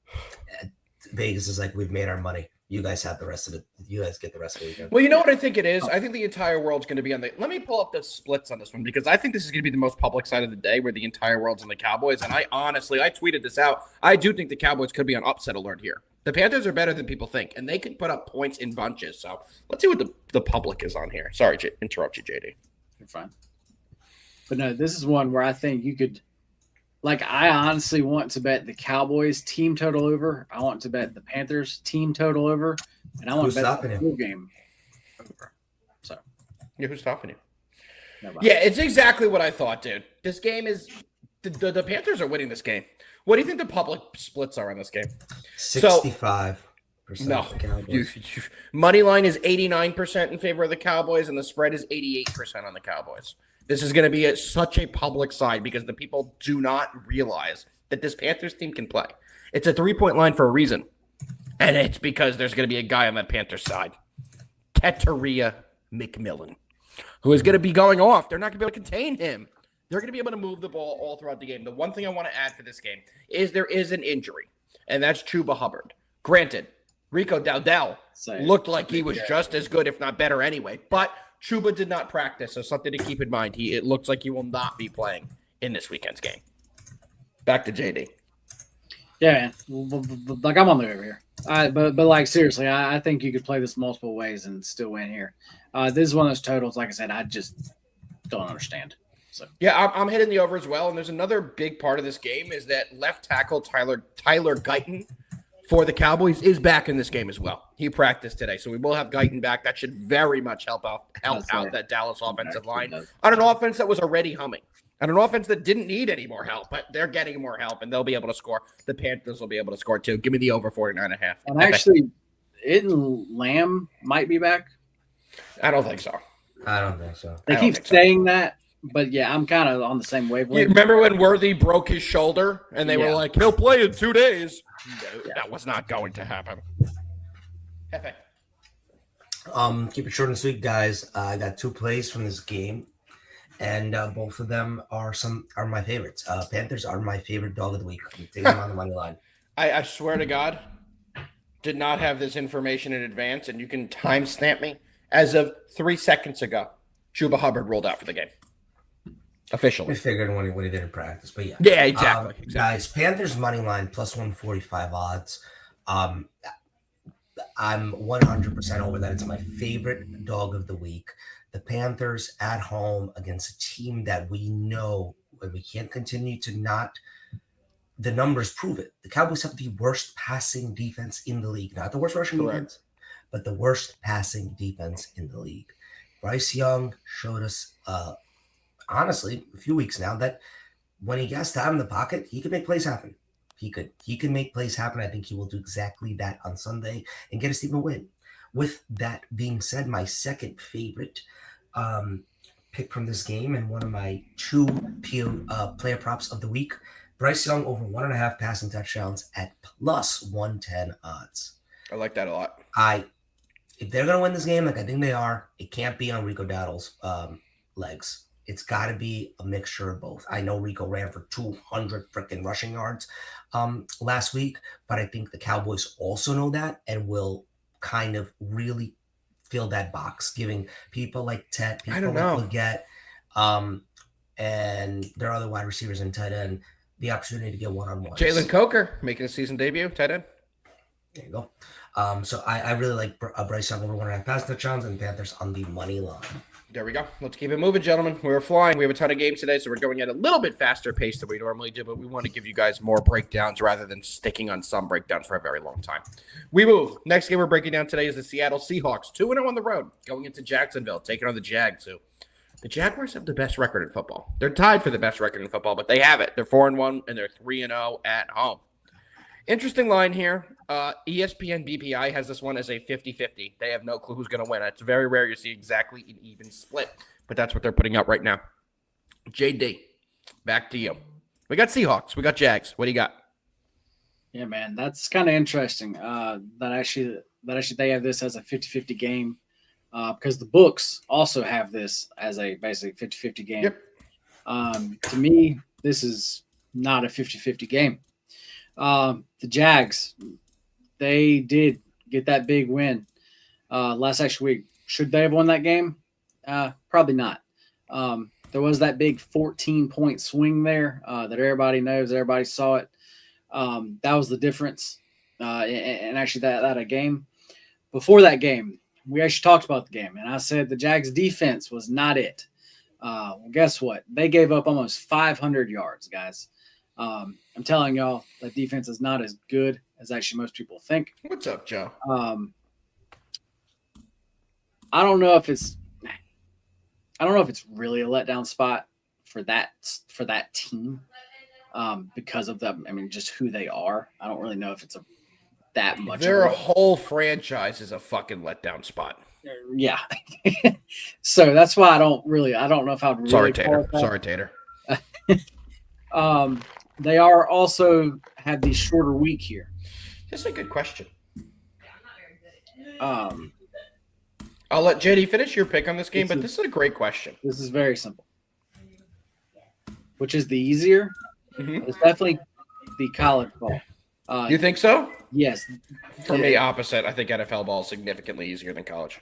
Vegas is like, we've made our money. You guys have the rest of it. You guys get the rest of the weekend. Well, you know what I think it is? I think the entire world's going to be on the – let me pull up the splits on this one because I think this is going to be the most public side of the day where the entire world's on the Cowboys. And I tweeted this out. I do think the Cowboys could be on upset alert here. The Panthers are better than people think, and they could put up points in bunches. So let's see what the public is on here. Sorry to interrupt you, JD. You're fine. But no, this is one where I think you could – I honestly want to bet the Cowboys team total over. I want to bet the Panthers team total over. And I want to bet the full game over. So, yeah, who's stopping you? Nobody. Yeah, it's exactly what I thought, dude. This game is the Panthers are winning this game. What do you think the public splits are on this game? 65%. No, money line is 89% in favor of the Cowboys, and the spread is 88% on the Cowboys. This is going to be such a public side because the people do not realize that this Panthers team can play. It's a 3-point line for a reason, and it's because there's going to be a guy on that Panthers side, Teteria McMillan, who is going to be going off. They're not going to be able to contain him. They're going to be able to move the ball all throughout the game. The one thing I want to add for this game is there is an injury, and that's Chuba Hubbard. Granted, Rico Dowdell looked like he was just as good, if not better anyway, but Chuba did not practice, so something to keep in mind. It looks like he will not be playing in this weekend's game. Back to JD. Yeah, man. Like, I'm on the over here. But like, seriously, I think you could play this multiple ways and still win here. This is one of those totals, like I said, I just don't understand. So yeah, I'm hitting the over as well. And there's another big part of this game is that left tackle Tyler Guyton for the Cowboys is back in this game as well. He practiced today, so we will have Guyton back. That should very much help out that Dallas offensive line on an offense that was already humming. On an offense that didn't need any more help, but they're getting more help, and they'll be able to score. The Panthers will be able to score, too. Give me the over 49.5. And actually, Lamb might be back? I don't think so. I don't think so. They keep saying that, but yeah, I'm kind of on the same wavelength. You remember when Worthy broke his shoulder, and they were like, he'll play in 2 days? No, that was not going to happen. Jefe. Keep it short and sweet, guys. I got 2 plays from this game. And both of them are my favorites. Panthers are my favorite dog of the week. I'm taking them on the money line. I swear to God, did not have this information in advance, and you can timestamp me. As of 3 seconds ago, Chuba Hubbard rolled out for the game. Officially. I figured when he didn't practice, but yeah. Yeah, exactly. Guys, Panthers money line plus 145 odds. I'm 100% over that. It's my favorite dog of the week. The Panthers at home against a team that we know when we can't continue to not – the numbers prove it. The Cowboys have the worst passing defense in the league. Not the worst rushing defense, but the worst passing defense in the league. Bryce Young showed us, honestly, a few weeks now that when he gets time in the pocket, he can make plays happen. He can make plays happen. I think he will do exactly that on Sunday and get us even win. With that being said, my second favorite pick from this game and one of my 2 player props of the week, Bryce Young over 1.5 passing touchdowns at plus 110 odds. I like that a lot. If they're going to win this game, like I think they are, it can't be on Rico Dowdell's legs. It's got to be a mixture of both. I know Rico ran for 200 freaking rushing yards last week, but I think the Cowboys also know that and will kind of really fill that box, giving people like Ted, people like Leggett, and their other wide receivers and tight end the opportunity to get one-on-ones. Jalen Coker making a season debut, tight end. There you go. So I really like Bryce Young over 1.5 pass touchdowns and Panthers on the money line. There we go. Let's keep it moving, gentlemen. We're flying. We have a ton of games today, so we're going at a little bit faster pace than we normally do, but we want to give you guys more breakdowns rather than sticking on some breakdowns for a very long time. We move. Next game we're breaking down today is the Seattle Seahawks, 2-0 on the road, going into Jacksonville, taking on the Jags, who the Jaguars have the best record in football. They're tied for the best record in football, but they have it. They're 4-1, and they're 3-0 at home. Interesting line here. ESPN BPI has this one as a 50-50. They have no clue who's going to win. It's very rare you see exactly an even split, but that's what they're putting out right now. JD, back to you. We got Seahawks. We got Jags. What do you got? Yeah, man, that's kind of interesting. That actually they have this as a 50-50 game because the books also have this as a basically 50-50 game. Yep. To me, this is not a 50-50 game. The Jags, they did get that big win last actual week. Should they have won that game? Probably not. There was that big 14-point swing there that everybody knows. Everybody saw it. That was the difference. And actually that a game. Before that game, we actually talked about the game, and I said the Jags defense was not it. Well, guess what? They gave up almost 500 yards, guys. I'm telling y'all that defense is not as good as actually most people think. What's up, Joe? I don't know if it's really a letdown spot for that team because of them. I mean, just who they are. I don't really know if it's that much. Their whole franchise is a fucking letdown spot. Yeah. So that's why I don't know if I'd really. Sorry, Tater. They are also have the shorter week here. That's a good question. I'll let JD finish your pick on this game, but this is a great question. This is very simple. which is the easier. It's definitely the college ball. You think so? Yes. For me, opposite. I think NFL ball is significantly easier than college.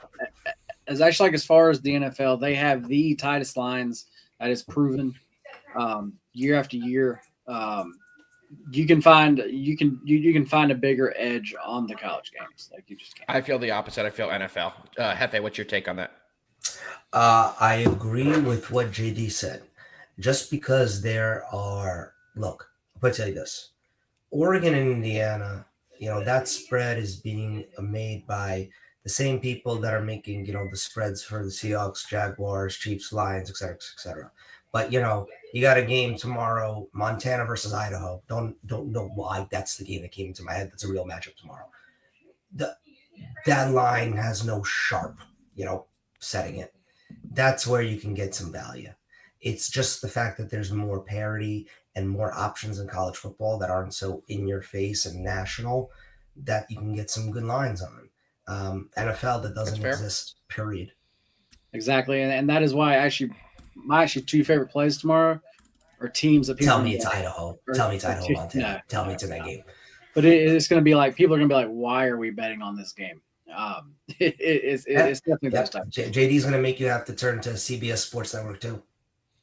As actually, like as far as the NFL, they have the tightest lines that is proven year after year. You can find a bigger edge on the college games. Like you just can't. I feel the opposite. I feel NFL. Jefe, what's your take on that? I agree with what JD said. Just because look, I'll tell you this. Oregon and Indiana, that spread is being made by the same people that are making, the spreads for the Seahawks, Jaguars, Chiefs, Lions, et cetera, et cetera. But, you got a game tomorrow, Montana versus Idaho. Don't know why that's the game that came into my head. That's a real matchup tomorrow. That line has no sharp, setting it. That's where you can get some value. It's just the fact that there's more parity and more options in college football that aren't so in your face and national that you can get some good lines on. NFL, that doesn't exist, period. Exactly. And that is why my two favorite plays tomorrow are teams that people tell me it's Idaho. Tell me it's Idaho, Montana. No, tell me it's in that game. But it's going to be like, people are going to be like, why are we betting on this game? It's definitely this time. JD's going to make you have to turn to CBS Sports Network too.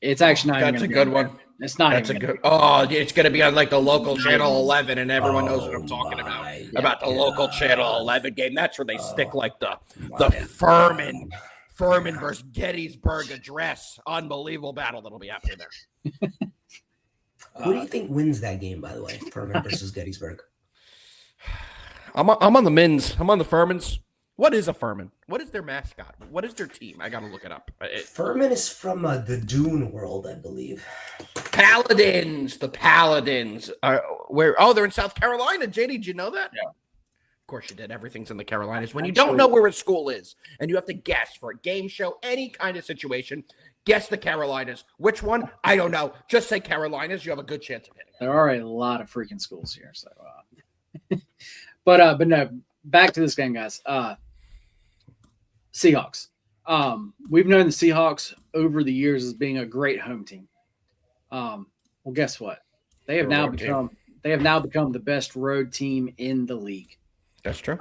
It's actually not. That's a good one. It's not. That's a good. Oh, it's going to be on like the local channel 11, and everyone knows what I'm talking about the local channel 11 game. That's where they stick like the Furman versus Gettysburg address. Unbelievable battle that'll be happening there. Who do you think wins that game? By the way, Furman versus Gettysburg. I'm on the Mins. I'm on the Furmans. What is a Furman? What is their mascot? What is their team? I got to look it up. Furman is from the Dune world, I believe. Paladins. The Paladins. Where? Oh, they're in South Carolina. JD, did you know that? Yeah. Of course you did. Everything's in the Carolinas. When you don't know where a school is and you have to guess for a game show, any kind of situation, guess the Carolinas. Which one? I don't know. Just say Carolinas. You have a good chance of hitting. There are a lot of freaking schools here. So, but no, back to this game, guys. Seahawks. We've known the Seahawks over the years as being a great home team. Well, guess what? They have now become the best road team in the league. That's true.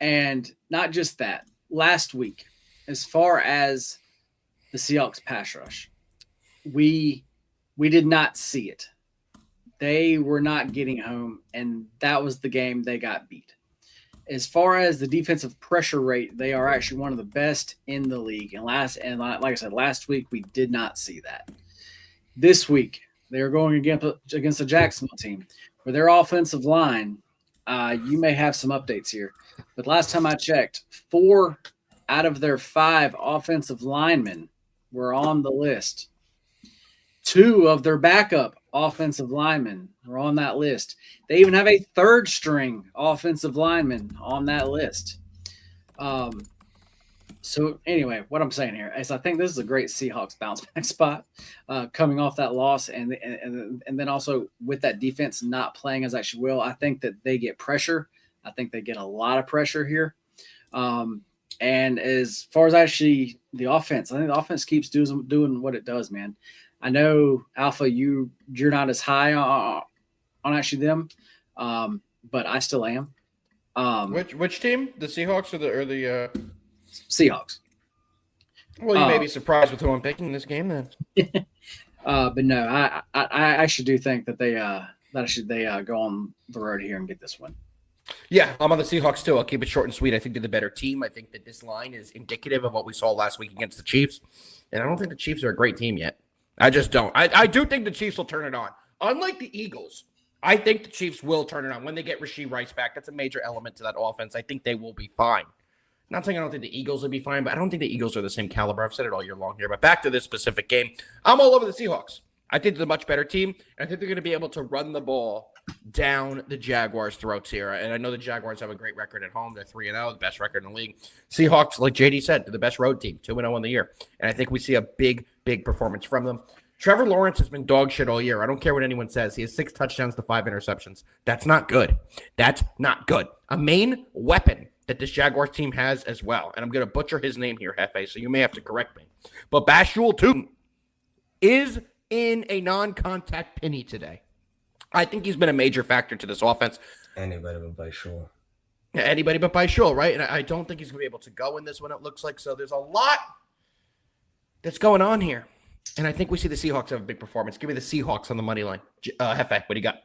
And not just that. Last week, as far as the Seahawks pass rush, we did not see it. They were not getting home, and that was the game they got beat. As far as the defensive pressure rate, they are actually one of the best in the league. And like I said, last week we did not see that. This week they are going against the Jacksonville team, where their offensive line. You may have some updates here, but last time I checked, 4 out of their 5 offensive linemen were on the list. 2 of their backup offensive linemen are on that list. They even have a 3rd string offensive lineman on that list. So anyway, what I'm saying here is I think this is a great Seahawks bounce back spot coming off that loss. And then also with that defense not playing as actually will, I think that they get pressure. I think they get a lot of pressure here. And as far as actually the offense, I think the offense keeps doing what it does, man. I know Alpha, you're not as high on actually them, but I still am. Which team? The Seahawks or the Seahawks? Well, you may be surprised with who I'm picking this game then. But no, I actually do think that they go on the road here and get this one. Yeah, I'm on the Seahawks too. I'll keep it short and sweet. I think they're the better team. I think that this line is indicative of what we saw last week against the Chiefs. And I don't think the Chiefs are a great team yet. I just don't. I do think the Chiefs will turn it on. Unlike the Eagles, I think the Chiefs will turn it on. When they get Rashee Rice back, that's a major element to that offense. I think they will be fine. Not saying I don't think the Eagles will be fine, but I don't think the Eagles are the same caliber. I've said it all year long here. But back to this specific game, I'm all over the Seahawks. I think they're a much better team. I think they're going to be able to run the ball down the Jaguars' throats here. And I know the Jaguars have a great record at home. They're 3-0, the best record in the league. Seahawks, like JD said, they're the best road team, 2-0 in the year. And I think we see a big, big performance from them. Trevor Lawrence has been dog shit all year. I don't care what anyone says. He has 6 touchdowns to 5 interceptions. That's not good. That's not good. A main weapon that this Jaguars team has as well, and I'm going to butcher his name here, Jefe, so you may have to correct me. But Bashul Tootin, is in a non-contact penny today. I think he's been a major factor to this offense. Anybody but by Shul. Anybody but by Shul, right? And I don't think he's going to be able to go in this one, it looks like. So there's a lot that's going on here. And I think we see the Seahawks have a big performance. Give me the Seahawks on the money line. Jefe, what do you got?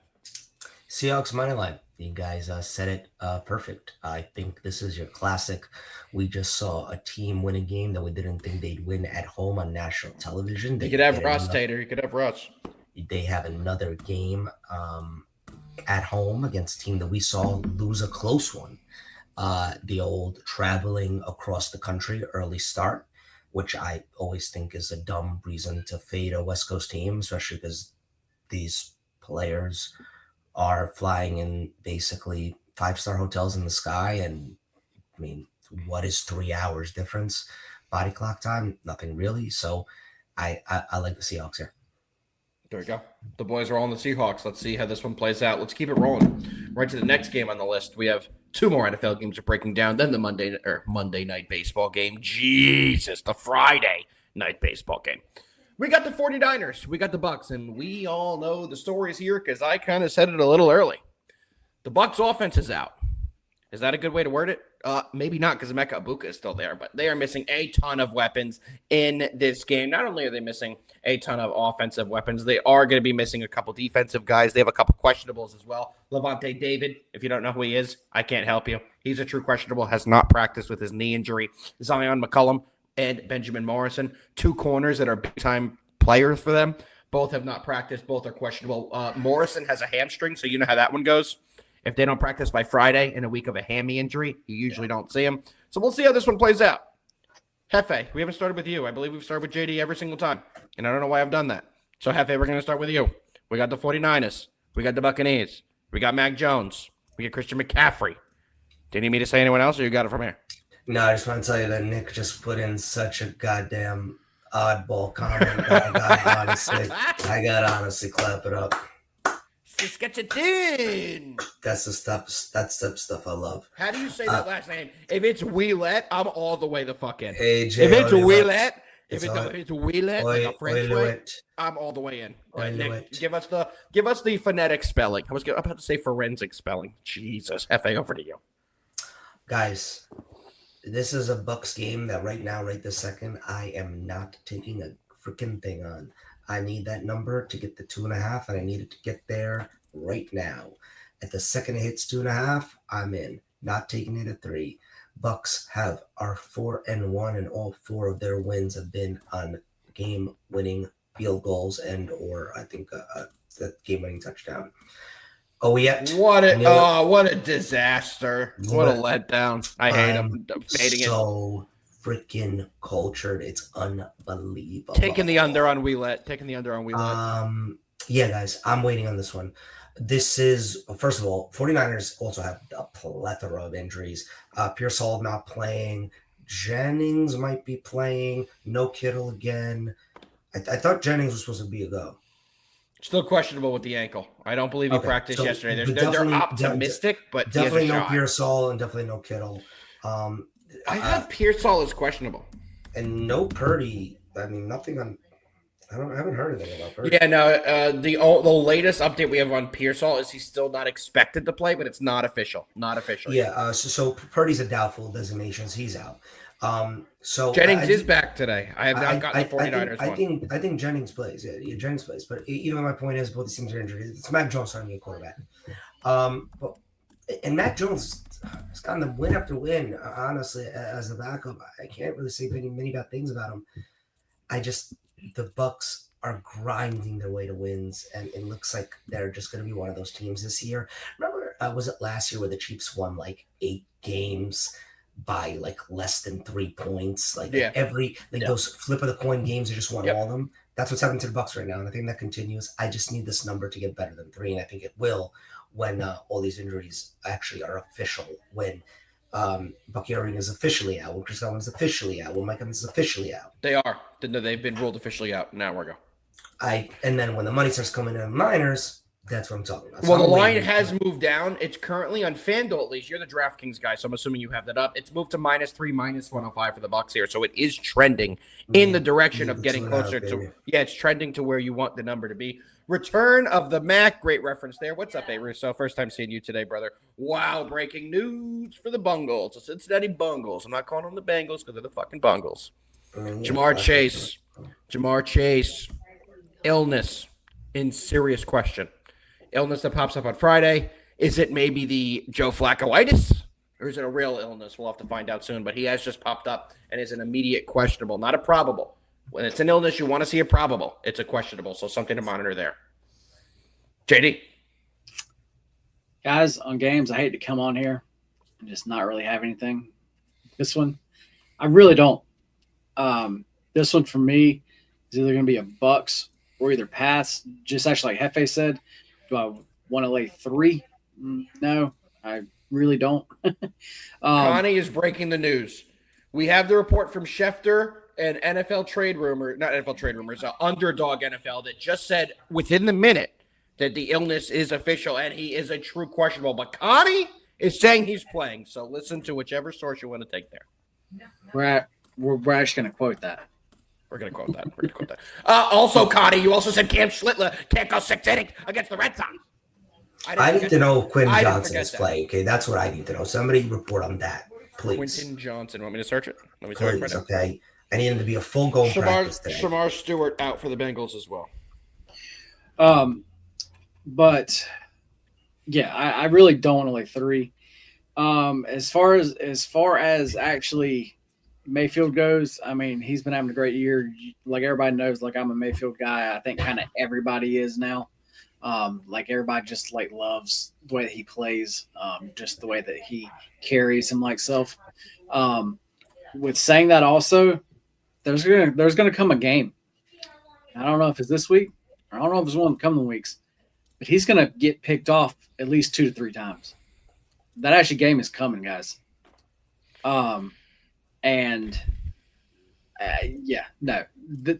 Seahawks money line. You guys said it perfect. I think this is your classic. We just saw a team win a game that we didn't think they'd win at home on national television. You could have Russ, Tater. You could have Russ. They have another game at home against a team that we saw lose a close one. The old traveling across the country early start, which I always think is a dumb reason to fade a West Coast team, especially because these players are flying in basically 5-star hotels in the sky. And I mean, what is 3 hours difference? Body clock time? Nothing really. So I like the Seahawks here. There we go. The boys are all on the Seahawks. Let's see how this one plays out. Let's keep it rolling. Right to the next game on the list. We have 2 more NFL games we're breaking down. Then the Monday night baseball game. Jesus, the Friday night baseball game. We got the 49ers. We got the Bucks. And we all know the stories here because I kind of said it a little early. The Bucks offense is out. Is that a good way to word it? Maybe not because Emeka Ibuka is still there, but they are missing a ton of weapons in this game. Not only are they missing a ton of offensive weapons, they are going to be missing a couple defensive guys. They have a couple questionables as well. Levante David, if you don't know who he is, I can't help you. He's a true questionable, has not practiced with his knee injury. Zion McCollum and Benjamin Morrison, 2 corners that are big-time players for them. Both have not practiced. Both are questionable. Morrison has a hamstring, so you know how that one goes. If they don't practice by Friday in a week of a hammy injury, you usually don't see them. So we'll see how this one plays out. Jefe, we haven't started with you. I believe we've started with JD every single time, and I don't know why I've done that. So, Jefe, we're going to start with you. We got the 49ers. We got the Buccaneers. We got Mac Jones. We got Christian McCaffrey. Do you need me to say anyone else, or you got it from here? No, I just want to tell you that Nick just put in such a goddamn oddball comment. I got to honestly clap it up. Saskatchewan. That's the stuff. That's the stuff I love. How do you say that last name? If it's Wheelet, I'm all the way the fuck in. AJ, if it's Wheelet, it's Wheelet, like a French way, I'm all the way in. Nick, give us the phonetic spelling. I was about to say forensic spelling. Jesus, Jefe, over to you. Guys, this is a Bucks game that right now, right this second, I am not taking a freaking thing on. I need that number to get the 2.5, and I need it to get there right now. At the second it hits 2.5, I'm in. Not taking it at 3. Bucks are 4-1, and all 4 of their wins have been on game-winning field goals and or I think the game-winning touchdown. Oh, yeah. What a disaster! What a letdown! I hate him. I'm hating it. Freaking cultured. It's unbelievable. Taking the under on Wheelet. Yeah, guys, I'm waiting on this one. This is, first of all, 49ers also have a plethora of injuries. Pearsall not playing. Jennings might be playing. No Kittle again. I thought Jennings was supposed to be a go. Still questionable with the ankle. I don't believe he practiced yesterday. They're optimistic, but definitely no Pearsall and definitely no Kittle. I have Pearsall as questionable. And no Purdy. I mean, nothing on. I haven't heard anything about Purdy. Yeah, no. The latest update we have on Pearsall is he's still not expected to play, but it's not official. Not official. Yeah. So Purdy's a doubtful designation. So he's out. So Jennings is back today. I have not gotten the 49ers one. I think Jennings plays. Yeah, Jennings plays. But even my point is, both these teams are injured. It's Mac Jones starting to be a quarterback. And Mac Jones has gotten them win after win. Honestly, as a backup, I can't really say many bad things about him. The Bucks are grinding their way to wins, and it looks like they're just going to be one of those teams this year. Remember, was it last year where the Chiefs won like 8 games by like less than 3 points? Those flip of the coin games, they just won all of them. That's what's happening to the Bucks right now, and I think that continues. I just need this number to get better than 3, and I think it will when all these injuries actually are official. When Bucky Irving is officially out, when Chris Godwin is officially out, when Mike Evans is officially out. They are. They've been ruled officially out an hour ago. And then when the money starts coming in the Niners, That's what I'm talking about. Well, So the I'm line waiting. has moved down. It's currently on FanDuel, at least. You're the DraftKings guy, so I'm assuming you have that up. It's moved to -3, -105 for the Bucks here, so it is trending in the direction of getting closer to. Yeah, it's trending to where you want the number to be. Return of the Mac, great reference there. What's up, Russo? First time seeing you today, brother. Wow, breaking news for the Bungles, the Cincinnati Bungles. I'm not calling them the Bengals because they're the fucking Bungles. Jamar Chase, illness in serious question. Illness that pops up on Friday. Is it maybe the Joe Flacco-itis? Or is it a real illness? We'll have to find out soon. But he has just popped up and is an immediate questionable, not a probable. When it's an illness, you want to see a probable. It's a questionable, so something to monitor there. JD? Guys, on games, I hate to come on here and just not really have anything. This one, I really don't. This one for me is either going to be a Bucks or either pass. Just actually, like Jefe said, do I want to lay 3? No, I really don't. Connie is breaking the news. We have the report from Schefter and Underdog NFL that just said within the minute that the illness is official and he is a true questionable. But Connie is saying he's playing. So listen to whichever source you want to take there. We're actually going to quote that. We're going to quote that. Also, Connie, you also said Cam Schlittler can't go 6 innings against the Red Sox. I need to know if Quinn Johnson is playing. Okay, that's what I need to know. Somebody report on that, please. Quentin Johnson. Want me to search it? Let me search it. Okay. I need him to be a full goal practice today. Shamar Stewart out for the Bengals as well. But yeah, I really don't want to lay 3. As far as actually Mayfield goes, I mean, he's been having a great year. Like everybody knows, like I'm a Mayfield guy. I think kind of everybody is now. Like everybody just like loves the way that he plays, just the way that he carries himself. With saying that, also, there's gonna come a game. I don't know if it's this week. I don't know if it's one of the coming weeks, but he's gonna get picked off at least 2 to 3 times. That actually game is coming, guys. The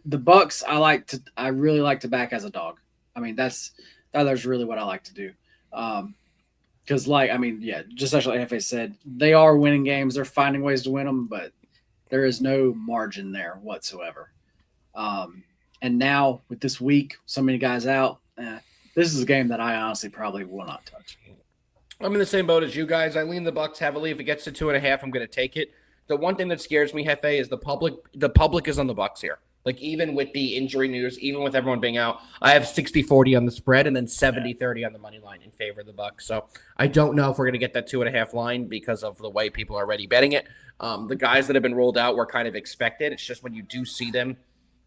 Bucks I really like to back as a dog. I mean, that's really what I like to do. Because, just actually, like Jefe said, they are winning games. They're finding ways to win them, but there is no margin there whatsoever. And now, with this week, so many guys out, this is a game that I honestly probably will not touch. I'm in the same boat as you guys. I lean the Bucks heavily. If it gets to 2.5, I'm going to take it. The one thing that scares me, Jefe, is the public. The public is on the Bucks here. Like, even with the injury news, even with everyone being out, I have 60-40 on the spread and then 70-30 on the money line in favor of the Bucks. So I don't know if we're going to get that 2.5 line because of the way people are already betting it. The guys that have been rolled out were kind of expected. It's just when you do see them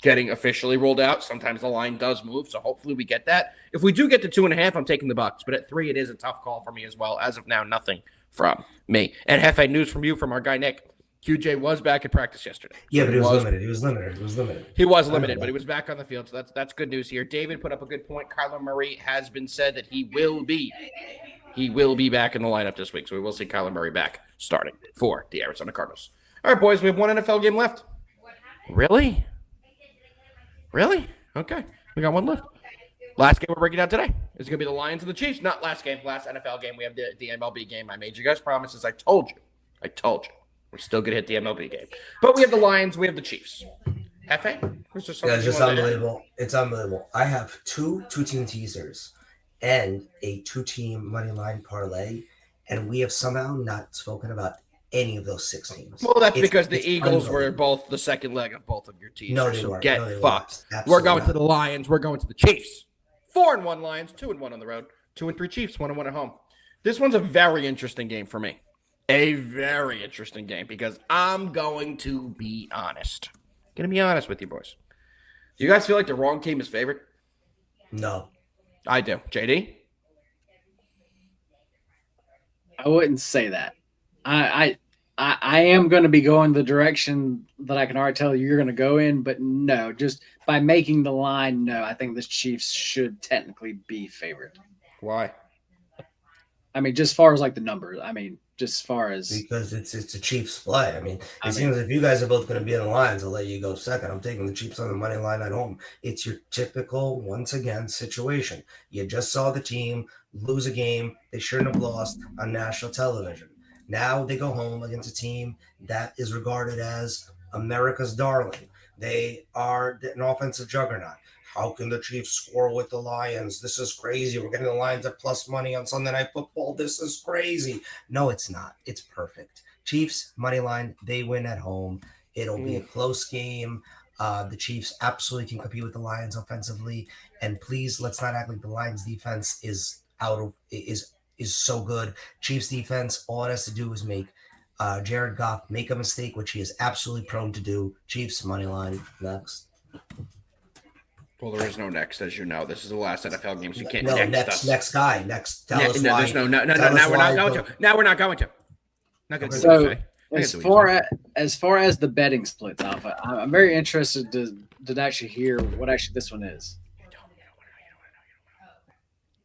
getting officially rolled out, sometimes the line does move. So hopefully we get that. If we do get to 2.5, I'm taking the Bucks. But at 3, it is a tough call for me as well. As of now, nothing from me. And Jefe, news from you from our guy Nick. QJ was back at practice yesterday. Yeah, but he was limited. He was limited, but he was back on the field, so that's good news here. David put up a good point. Kyler Murray has been said that he will be back in the lineup this week, so we will see Kyler Murray back starting for the Arizona Cardinals. All right, boys, we have one NFL game left. Really? Okay, we got one left. Last game we're breaking down today is going to be the Lions and the Chiefs. Not last game, last NFL game. We have the MLB game. I made you guys promises. I told you. We're still going to hit the MLB game. But we have the Lions. We have the Chiefs. Jefe? It's just unbelievable. It's unbelievable. I have two two-team teasers and a 2-team money line parlay, and we have somehow not spoken about any of those 6 teams. Well, that's because the Eagles were both the second leg of both of your teasers. No, they so weren't. Get fucked. We're going to the Lions. We're going to the Chiefs. 4-1 Lions, 2-1 on the road. 2-3 Chiefs, 1-1 at home. This one's a very interesting game for me. A very interesting game because I'm going to be honest. Going to be honest with you boys. Do you guys feel like the wrong team is favored? No. I do. JD? I wouldn't say that. I am going to be going the direction that I can already tell you're going to go in, but no, just by making the line, no, I think the Chiefs should technically be favored. Why? I mean, just as far as like the numbers, I mean, just as far as because it's a Chiefs play. I mean, seems if you guys are both going to be in the lines, I'll let you go second. I'm taking the Chiefs on the money line at home. It's your typical, once again, situation. You just saw the team lose a game they shouldn't have lost on national television. Now they go home against a team that is regarded as America's darling. They are an offensive juggernaut. How can the Chiefs score with the Lions? This is crazy. We're getting the Lions at plus money on Sunday Night Football. This is crazy. No, it's not. It's perfect. Chiefs, money line, they win at home. It'll be a close game. The Chiefs absolutely can compete with the Lions offensively. And please, let's not act like the Lions defense is so good. Chiefs defense, all it has to do is make Jared Goff make a mistake, which he is absolutely prone to do. Chiefs, money line, next. Well, there is no next, as you know. This is the last NFL game, so you can't next guy. Next, tell us why. There's no. Now we're not going to. Now we're not going to. Not going to. So, as far as the betting splits, Alpha, I'm very interested to actually hear what actually this one is.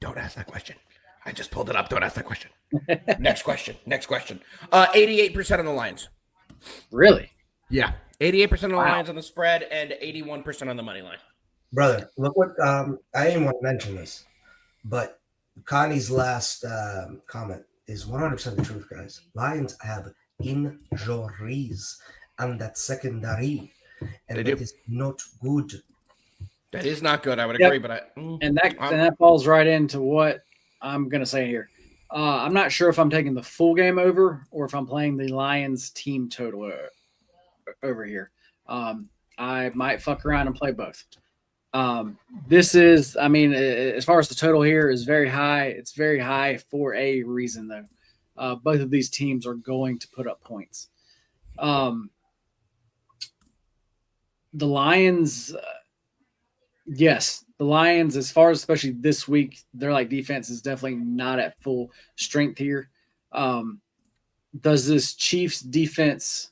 Don't ask that question. I just pulled it up. Don't ask that question. Next question. 88% on the Lions. Really? Yeah. 88% on the Lions on the spread and 81% on the money line. Brother, look what I didn't want to mention this, but Connie's last comment is 100% the truth, guys. Lions have injuries and that secondary, and that is not good. That is not good. I would agree, but that falls right into what I'm going to say here. I'm not sure if I'm taking the full game over or if I'm playing the Lions team total over here. I might fuck around and play both. This is, as far as the total here is very high. It's very high for a reason, though. Both of these teams are going to put up points. The Lions, yes, the Lions, as far as especially this week, their defense is definitely not at full strength here. Does this Chiefs defense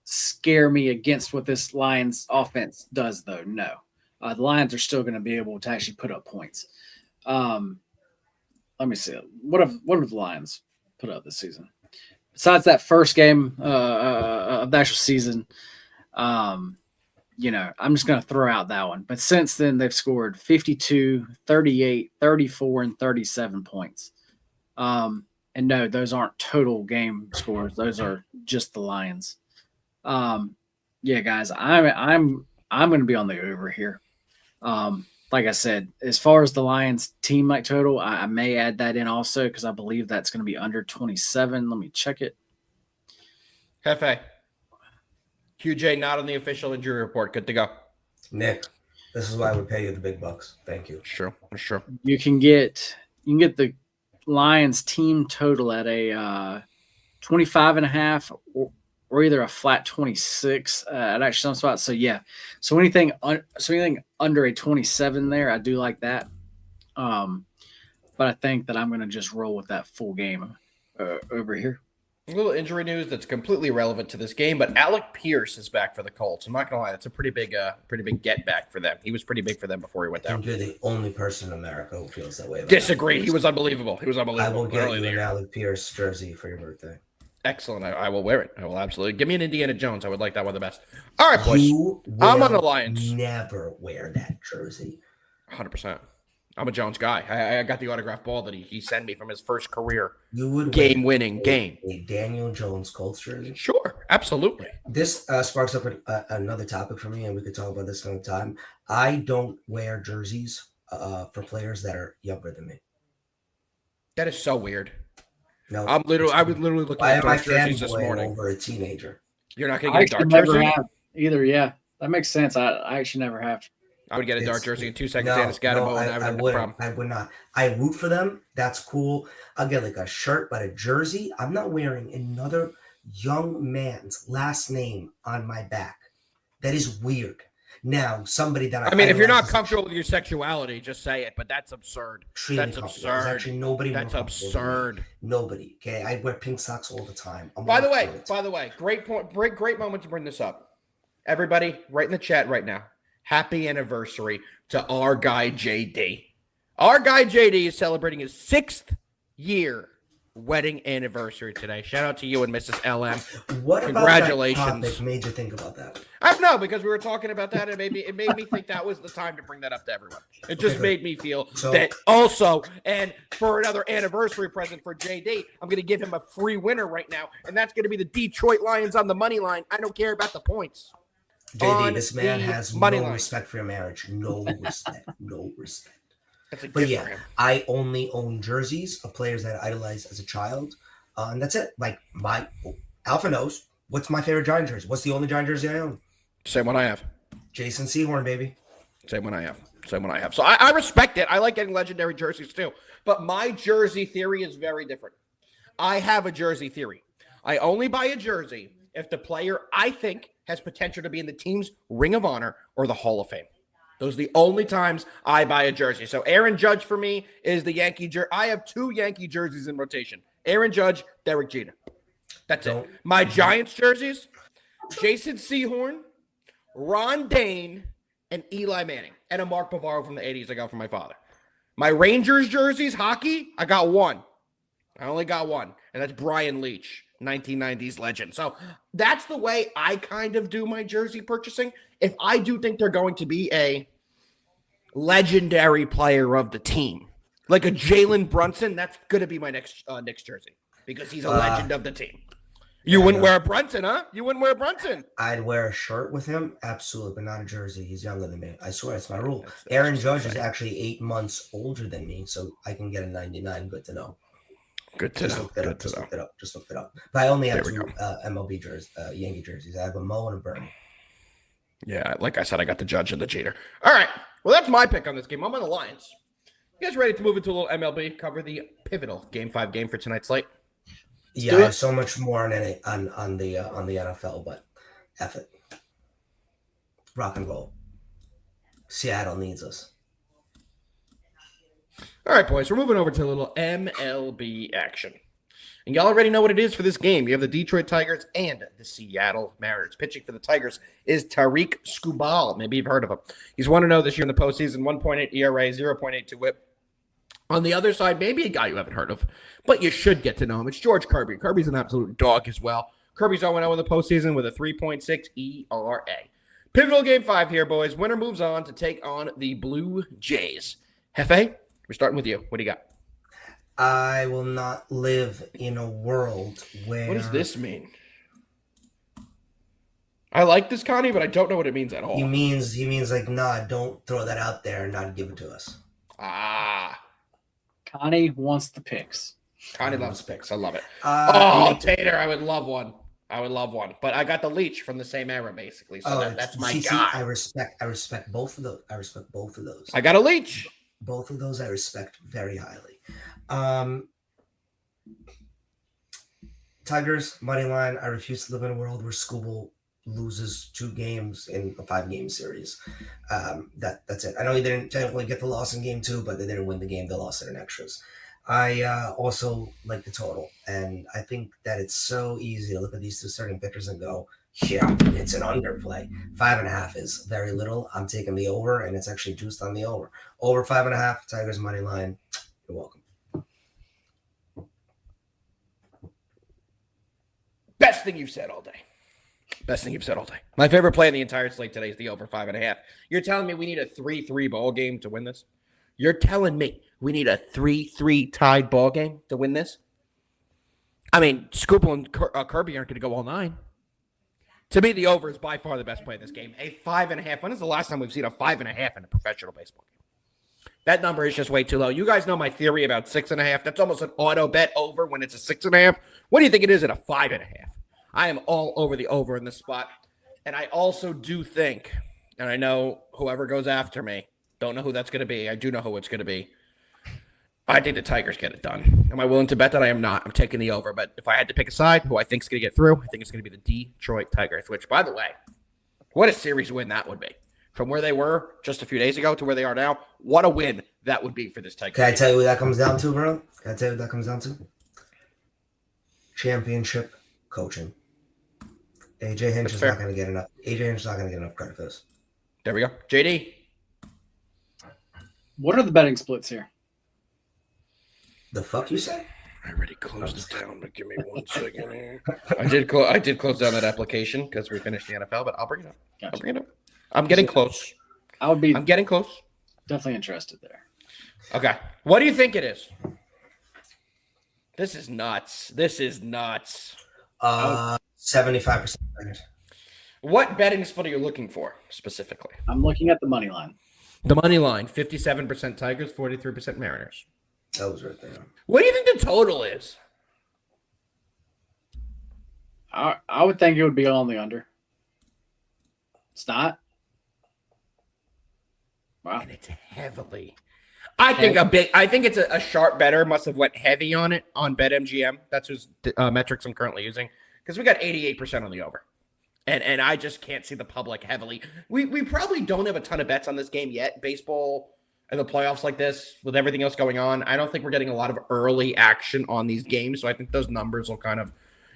scare me against what this Lions offense does, though? No. The Lions are still going to be able to actually put up points. Let me see. What have the Lions put up this season? Besides that first game of the actual season, I'm just going to throw out that one. But since then, they've scored 52, 38, 34, and 37 points. And no, those aren't total game scores. Those are just the Lions. Guys, I'm going to be on the over here. Like I said, as far as the Lions team total, I may add that in also because I believe that's going to be under 27. Let me check it. Jefe. QJ not on the official injury report. Good to go. Nick, this is why we pay you the big bucks. Thank you. Sure. You can get the Lions team total at a 25.5 or either a flat 26 at actually some spots. So yeah, so anything under a 27 there, I do like that. But I think that I'm going to just roll with that full game over here. A little injury news that's completely irrelevant to this game, but Alec Pierce is back for the Colts. I'm not gonna lie, that's a pretty big get back for them. He was pretty big for them before he went down. You're the only person in America who feels that way. Disagree. He was unbelievable. I will get you an Alec Pierce jersey for your birthday. Excellent. I will wear it. I will absolutely. Give me an Indiana Jones. I would like that one the best. All right, boys. I'm on the Lions. Never wear that jersey. 100%. I'm a Jones guy. I got the autographed ball that he sent me from his first career game-winning game. A Daniel Jones Colts jersey? Sure. Absolutely. This sparks up another topic for me, and we could talk about this another time. I don't wear jerseys for players that are younger than me. That is so weird. No, I was literally looking at Dark jerseys this morning. Over a teenager. You're not going to get a Dark jersey? Either, yeah. That makes sense. I actually never have. I would get a Dark jersey in 2 seconds. I would not. I root for them. That's cool. I'll get like a shirt, but a jersey, I'm not wearing another young man's last name on my back. That is weird. Now, somebody that if you're not comfortable with your sexuality, just say it. But that's absurd. That's absurd. Actually, nobody. That's absurd. Nobody. Okay, I wear pink socks all the time. By the way, great point. Great moment to bring this up. Everybody, right in the chat right now. Happy anniversary to our guy JD. Our guy JD is celebrating his 6th year wedding anniversary today. Shout out to you and Mrs. LM. What Congratulations. about that topic made you think about that? I don't know, because we were talking about that, and it made me think that was the time to bring that up to everyone. It just made me feel that also, and for another anniversary present for JD, I'm going to give him a free winner right now, and that's going to be the Detroit Lions on the money line. I don't care about the points. JD, this man has no respect for your marriage. No respect. No respect. That's a gift for him. I only own jerseys of players that I idolized as a child, and that's it. Like my Alpha knows what's my favorite Giant jersey. What's the only Giant jersey I own? Same one I have. Jason Sehorn, baby. Same one I have. Same one I have. So I respect it. I like getting legendary jerseys too. But my jersey theory is very different. I have a jersey theory. I only buy a jersey if the player I think has potential to be in the team's Ring of Honor or the Hall of Fame. Those are the only times I buy a jersey. So Aaron Judge for me is the Yankee jersey. I have 2 Yankee jerseys in rotation. Aaron Judge, Derek Jeter. That's it. My Giants jerseys, Jason Sehorn, Ron Dane, and Eli Manning. And a Mark Bavaro from the 80s I got from my father. My Rangers jerseys, hockey, I got 1. I only got 1. And that's Brian Leach, 1990s legend. So that's the way I kind of do my jersey purchasing. If I do think they're going to be a legendary player of the team, like a Jalen Brunson, that's going to be my next Knicks jersey because he's a legend of the team. You wouldn't wear a Brunson, huh? You wouldn't wear a Brunson. I'd wear a shirt with him, absolutely, but not a jersey. He's younger than me. I swear, it's my rule. Aaron Judge is actually 8 months older than me, so I can get a 99. Good to know. Good to know. Just looked it up. But I only have 2 MLB jerseys, Yankee jerseys. I have a Mo and a Bernie. Yeah, like I said, I got the Judge and the Jeter. All right. Well, that's my pick on this game. I'm on the Lions. You guys ready to move into a little MLB? Cover the pivotal Game 5 game for tonight's slate? Yeah, I have so much more on the NFL, but F it. Rock and roll. Seattle needs us. All right, boys, we're moving over to a little MLB action. And y'all already know what it is for this game. You have the Detroit Tigers and the Seattle Mariners. Pitching for the Tigers is Tariq Skubal. Maybe you've heard of him. He's 1-0 this year in the postseason, 1.8 ERA, 0.82 whip. On the other side, maybe a guy you haven't heard of, but you should get to know him. It's George Kirby. Kirby's an absolute dog as well. Kirby's 0-0 in the postseason with a 3.6 ERA. Pivotal Game 5 here, boys. Winner moves on to take on the Blue Jays. Jefe, we're starting with you. What do you got? I will not live in a world where... What does this mean? I like this, Connie, but I don't know what it means at all. He means like, nah, don't throw that out there and not give it to us. Ah. Connie wants the picks. Connie loves picks. I love it. Tater, I would love one. But I got the Leech from the same era, basically. So that's my guy. I respect both of those. I got a Leech. Both of those I respect very highly. Tigers, money line. I refuse to live in a world where Skubal loses 2 games in a 5-game series. That's it. I know he didn't technically get the loss in game 2, but they didn't win the game. They lost it in extras. I also like the total, and I think that it's so easy to look at these 2 starting pitchers and go, yeah, it's an underplay. 5.5 is very little. I'm taking the over, and it's actually juiced on the over. Over 5.5, Tigers money line. You're welcome. Best thing you've said all day. My favorite play in the entire slate today is the over 5.5. You're telling me we need a 3-3 ball game to win this? You're telling me we need a 3-3 tied ball game to win this? I mean, Skubal and Kirby aren't going to go all 9. To me, the over is by far the best play in this game. A 5.5. When is the last time we've seen a 5.5 in a professional baseball game? That number is just way too low. You guys know my theory about 6.5. That's almost an auto bet over when it's a 6.5. What do you think it is at a 5.5? I am all over the over in this spot. And I also do think, and I know whoever goes after me, don't know who that's going to be. I do know who it's going to be. I think the Tigers get it done. Am I willing to bet that? I am not. I'm taking the over. But if I had to pick a side, who I think is going to get through, I think it's going to be the Detroit Tigers, which, by the way, what a series win that would be. From where they were just a few days ago to where they are now, what a win that would be for this Tigers. Can I tell you what that comes down to, bro? Championship coaching. AJ Hinch is not going to get enough. AJ Hinch is not going to get enough credit for this. There we go. JD. What are the betting splits here? The fuck you say? I already closed it down, but give me 1 second here. I did close down that application because we finished the NFL, but I'll bring it up. Gotcha. I'll bring it up. I'm getting close. I'm getting close. definitely interested there. Okay. What do you think it is? This is nuts. 75%. What betting split are you looking for specifically? I'm looking at the money line. The money line, 57% Tigers, 43% Mariners. That was right there. What do you think the total is? I would think it would be on the under. It's not. Wow. And it's heavily. I think it's a sharp better must have went heavy on it on BetMGM. That's whose metrics I'm currently using because we got 88% on the over. And I just can't see the public heavily. We probably don't have a ton of bets on this game yet. Baseball and the playoffs like this, with everything else going on, I don't think we're getting a lot of early action on these games. So I think those numbers will kind of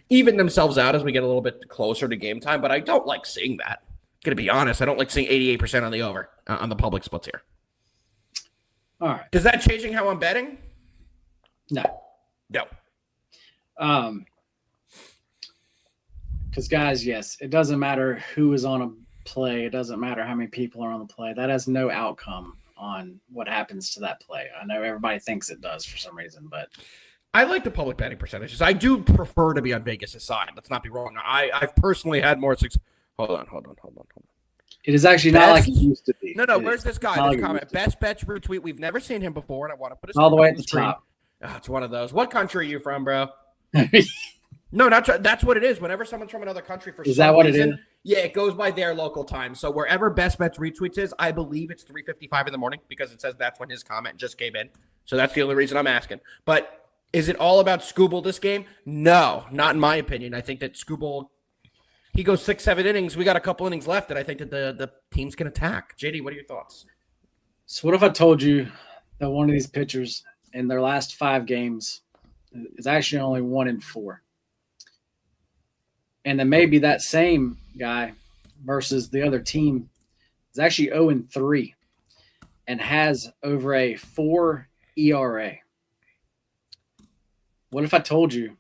even themselves out as we get a little bit closer to game time. But I don't like seeing that. Going to be honest, I don't like seeing 88% on the over on the public splits here. All right. Does that changing how I'm betting? No. Because, guys, yes, it doesn't matter who is on a play. It doesn't matter how many people are on the play. That has no outcome on what happens to that play. I know everybody thinks it does for some reason, but I like the public betting percentages. I do prefer to be on Vegas' side. Let's not be wrong. I've personally had more success. Hold on. it is actually not like it used to be. No. Where's this guy? This comment. Best bets retweet. We've never seen him before, and I want to put his all the way at on the top. Oh, it's one of those. What country are you from, bro? No, that's what it is. Whenever someone's from another country for is some that what reason, it is? Yeah, it goes by their local time. So wherever Best Bets retweets is, I believe it's 3:55 in the morning because it says that's when his comment just came in. So that's the only reason I'm asking. But is it all about Scooble this game? No, not in my opinion. I think that Scooble, he goes 6-7 innings. We got a couple innings left, and I think that the teams can attack. JD, what are your thoughts? So what if I told you that one of these pitchers in their last 5 games is actually only 1-4? And then maybe that same guy versus the other team is actually 0-3 and has over a 4 ERA. What if I told you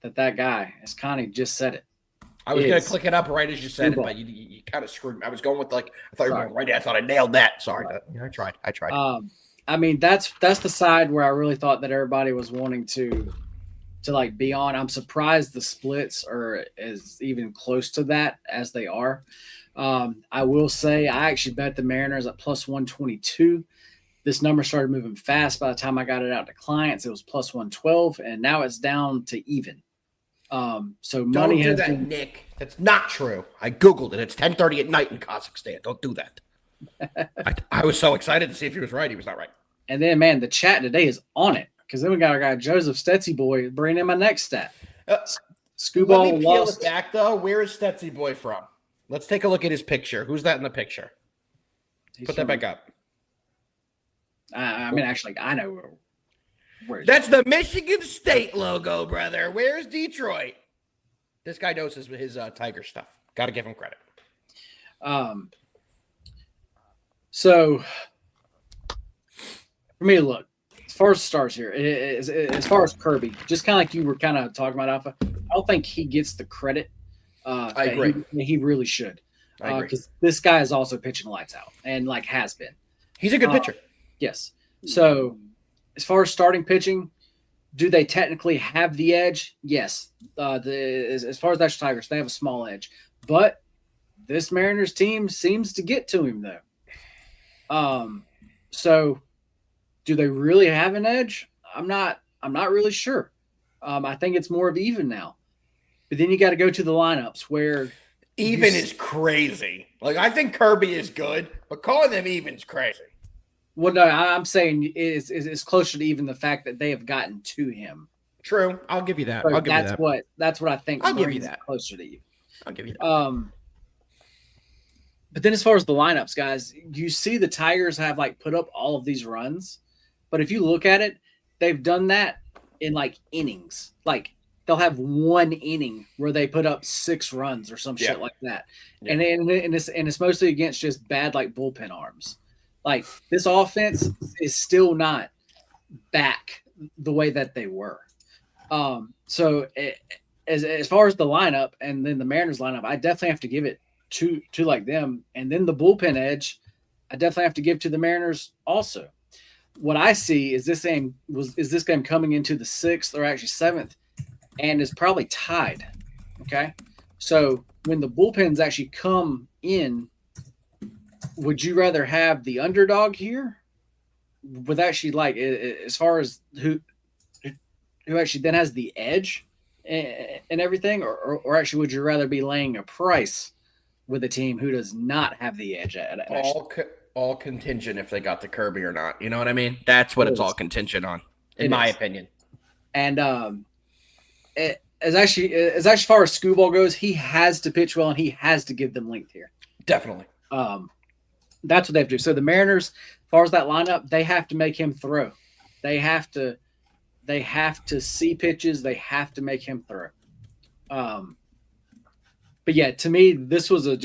that guy, as Connie just said it, I was going to click it up right as you said it, but you kind of screwed me. I was going with I thought you were going right. I thought I nailed that. Sorry. I tried. I mean, that's the side where I really thought that everybody was wanting to be on. I'm surprised the splits are as even close to that as they are. I will say I actually bet the Mariners at plus 122. This number started moving fast. By the time I got it out to clients, it was plus 112, and now it's down to even. So money Don't do that, Nick. That's not true. I Googled it. It's 10:30 at night in Kazakhstan. Don't do that. I was so excited to see if he was right. He was not right. And then, man, the chat today is on it. Because then we got our guy Joseph Stetsy Boy bringing in my next stat. Scuba Let me peel it back, though. Where is Stetsy Boy from? Let's take a look at his picture. Who's that in the picture? Put that back up. I mean, actually, I know where that's the Michigan State logo, brother. Where's Detroit? This guy knows his Tiger stuff. Got to give him credit. So, for me to look, as far as stars here, as far as Kirby, just kind of like you were kind of talking about Alpha, I don't think he gets the credit. I agree. He really should. I agree. Because this guy is also pitching lights out and has been. He's a good pitcher. Yes. So, as far as starting pitching, do they technically have the edge? Yes. As far as the Tigers, they have a small edge. But this Mariners team seems to get to him, though. So, do they really have an edge? I'm not really sure. I think it's more of even now. But then you got to go to the lineups where even is crazy. I think Kirby is good, but calling them even's crazy. Well, no, I'm saying is closer to even the fact that they have gotten to him. True, I'll give you that. So that's what I think. I'll give you that. Closer to even. I'll give you that. But then as far as the lineups, guys, you see the Tigers have put up all of these runs, but if you look at it, they've done that in innings. They'll have one inning where they put up 6 runs or some shit like that, and it's mostly against just bad bullpen arms. This offense is still not back the way that they were. As far as the lineup and then the Mariners lineup, I definitely have to give it to like them. And then the bullpen edge, I definitely have to give to the Mariners also. What I see is this game coming into the 6th or actually 7th and is probably tied. Okay. So when the bullpens actually come in, would you rather have the underdog here with actually like as far as who actually then has the edge and everything, or actually would you rather be laying a price with a team who does not have the edge at all contingent if they got the Kirby or not. You know what I mean? That's what it's all contingent on, in my opinion. And as far as Screwball goes, he has to pitch well and he has to give them length here. Definitely. That's what they have to do. So the Mariners, as far as that lineup, they have to make him throw. They have to see pitches. They have to make him throw. But yeah, to me, this was a